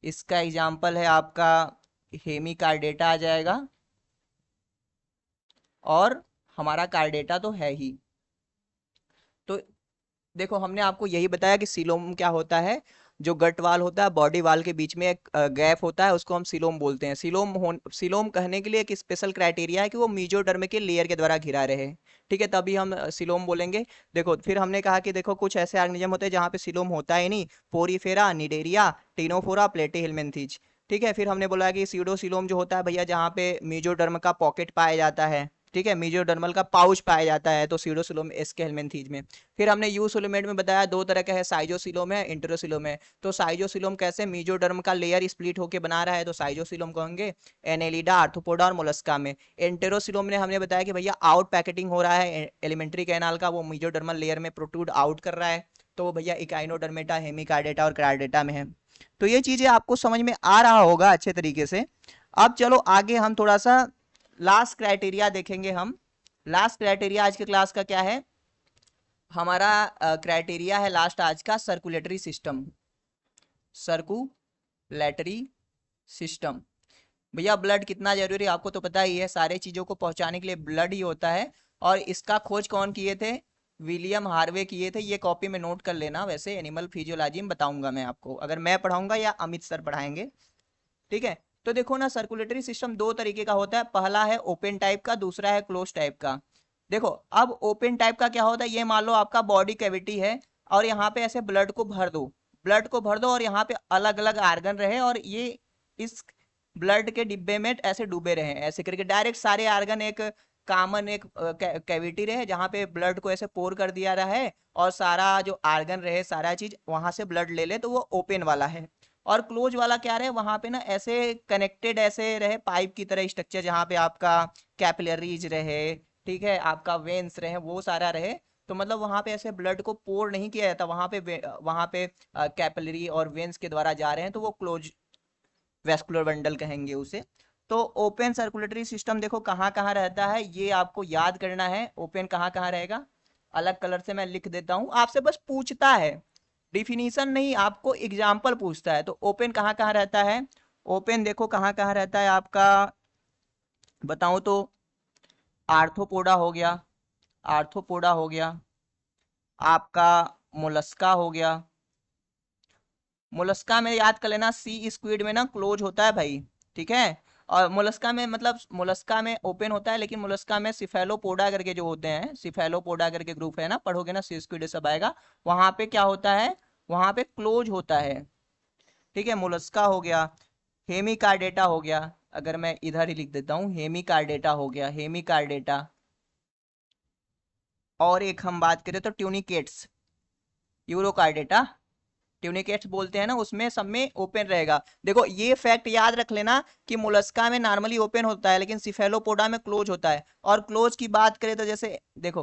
इसका एग्जाम्पल है आपका हेमिकार्डेटा आ जाएगा, और हमारा कार्डेटा तो है ही। तो देखो हमने आपको यही बताया कि सीलोम क्या होता है। जो गट वाल होता है, बॉडी वाल के बीच में एक गैप होता है, उसको हम सीलोम बोलते हैं। सीलोम कहने के लिए एक स्पेशल क्राइटेरिया है कि वो मीजोडर्म के लेयर के द्वारा घिरा रहे, ठीक है, तभी हम सीलोम बोलेंगे। देखो फिर हमने कहा कि देखो कुछ ऐसे ऑर्गेनिज्म होते हैं जहाँ पे सीलोम होता ही नहीं, पोरीफेरा, निडेरिया, टिनोफोरा, प्लेटीहेलमिन्थीज, ठीक है। फिर हमने बोला कि सीडोसीलोम जो होता है भैया जहाँ पे मीजोडर्म का पॉकेट पाया जाता है, ठीक है, मीजोडर्मल का पाउच पाया जाता है, तो सीडोसीलोम इसके हेलमिन्थीज में। फिर हमने यूसोलोमेट में बताया दो तरह का है, साइजोसिलोम है, इंटेरोसिलोम है। तो साइजोसिलोम कैसे मेसोडर्म का लेयर स्प्लिट होकर बना रहा है, तो साइजोसिलोम कहेंगे। एनेलिडा, आर्थ्रोपोडा और मोलस्का में। इंटेरोसिलोम ने हमने बताया कि भैया आउट पैकेटिंग हो रहा है एलिमेंट्री कैनाल का, वो मेसोडर्मल लेयर में प्रोट्रूड आउट कर रहा है, तो वो भैया इकाइनोडर्मेटा, हेमिकार्डेटा और कार्डेटा में है। तो ये चीजें आपको समझ में आ रहा होगा अच्छे तरीके से। अब चलो आगे हम थोड़ा सा लास्ट क्राइटेरिया देखेंगे। हम लास्ट क्राइटेरिया आज के क्लास का क्या है? हमारा क्राइटेरिया है लास्ट आज का सर्कुलेटरी सिस्टम। सर्कुलेटरी सिस्टम भैया ब्लड कितना जरूरी है आपको तो पता ही है, सारे चीजों को पहुंचाने के लिए ब्लड ही होता है। और इसका खोज कौन किए थे? विलियम हार्वे किए थे। ये कॉपी में नोट कर लेना, वैसे एनिमल फिजियोलॉजी में बताऊंगा मैं आपको, अगर मैं पढ़ाऊंगा या अमित सर पढ़ाएंगे, ठीक है। तो देखो ना, सर्कुलेटरी सिस्टम दो तरीके का होता है, पहला है ओपन टाइप का, दूसरा है क्लोज टाइप का। देखो अब ओपन टाइप का क्या होता है, ये मान लो आपका बॉडी कैविटी है, और यहाँ पे ऐसे ब्लड को भर दो, ब्लड को भर दो, और यहाँ पे अलग अलग आर्गन रहे, और ये इस ब्लड के डिब्बे में ऐसे डूबे रहे, ऐसे करके डायरेक्ट सारे आर्गन एक कॉमन एक कैविटी रहे जहाँ पे ब्लड को ऐसे पोर कर दिया रहा है, और सारा जो आर्गन रहे, सारा चीज वहां से ब्लड ले ले, तो वो ओपन वाला है। और क्लोज वाला क्या रहे, वहां पे ना ऐसे कनेक्टेड ऐसे रहे पाइप की तरह स्ट्रक्चर, जहाँ पे आपका कैपिलरीज रहे, ठीक है, आपका वेन्स रहे, वो सारा रहे। तो मतलब वहां पे ऐसे ब्लड को पोर नहीं किया जाता, वहां पे कैपिलरी और वेन्स के द्वारा जा रहे हैं, तो वो क्लोज वेस्कुलर बंडल कहेंगे उसे। तो ओपन सर्कुलेटरी सिस्टम देखो कहाँ कहाँ रहता है, ये आपको याद करना है। ओपन कहाँ कहाँ रहेगा, अलग कलर से मैं लिख देता हूँ, आपसे बस पूछता है, डिफिनीशन नहीं, आपको एग्जाम्पल पूछता है। तो ओपन कहाँ कहाँ रहता है? ओपन देखो कहाँ कहाँ रहता है आपका, बताऊं तो आर्थ्रोपोडा हो गया, आर्थ्रोपोडा हो गया, आपका मोलस्का हो गया। मोलस्का में याद कर लेना, सी स्क्विड में ना क्लोज होता है भाई, ठीक है। और मोलस्का में मतलब मोलस्का में ओपन होता है, लेकिन मोलस्का में सिफेलोपोडा करके जो होते हैं, सिफेलोपोडा करके ग्रुप है ना, पढ़ोगे ना सी स्क्विड सब आएगा, वहां पे क्या होता है, वहां पे क्लोज होता है, ठीक है। मोलस्का हो गया, हेमिकार्डेटा हो गया, अगर मैं इधर ही लिख देता हूँ, हेमिकार्डेटा हो गया, हेमिकार्डेटा। और एक हम बात करें तो ट्यूनिकेट्स, यूरोकार्डेटा, ट्यूनिकेट्स बोलते हैं ना, उसमें सब में ओपन रहेगा। देखो ये फैक्ट याद रख लेना कि मोलस्का में नॉर्मली ओपन होता है, लेकिन सिफेलोपोडा में क्लोज होता है। और क्लोज की बात करें तो जैसे देखो,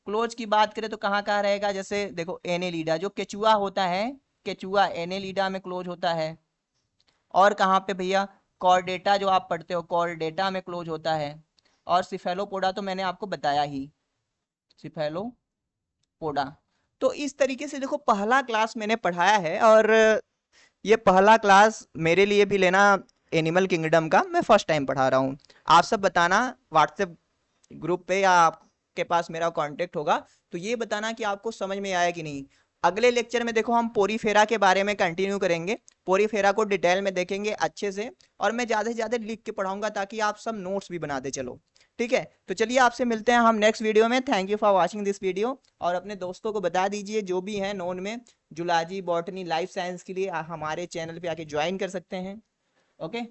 क्लोज की बात करें तो कहाँ कहाँ रहेगा, जैसे देखो एनेलिडा जो केचुआ होता है, केचुआ एनेलिडा में क्लोज होता है। और कहाँ पे भैया, कॉर्डेटा जो आप पढ़ते हो, कॉर्डेटा में क्लोज होता है। और सिफेलोपोडा तो मैंने आपको बताया ही, सिफेलोपोडा। तो इस तरीके से देखो पहला क्लास मैंने पढ़ाया है, और ये पहला क्लास मेरे लिए भी लेना, एनिमल किंगडम का मैं फर्स्ट टाइम पढ़ा रहा हूँ। आप सब बताना व्हाट्सएप ग्रुप पे, या आपके पास मेरा कांटेक्ट होगा, तो ये बताना कि आपको समझ में आया कि नहीं। अगले लेक्चर में देखो हम पोरीफेरा के बारे में कंटिन्यू करेंगे, पोरीफेरा को डिटेल में देखेंगे अच्छे से, और मैं ज़्यादा से ज़्यादा लिख के पढ़ाऊंगा ताकि आप सब नोट्स भी बनाते चलो, ठीक है। तो चलिए आपसे मिलते हैं हम नेक्स्ट वीडियो में। Thank you for watching this video, और अपने दोस्तों को बता दीजिए जो भी हैं नोन में, जूलॉजी, बॉटनी, लाइफ साइंस के लिए हमारे चैनल पे आके ज्वाइन कर सकते हैं। ओके।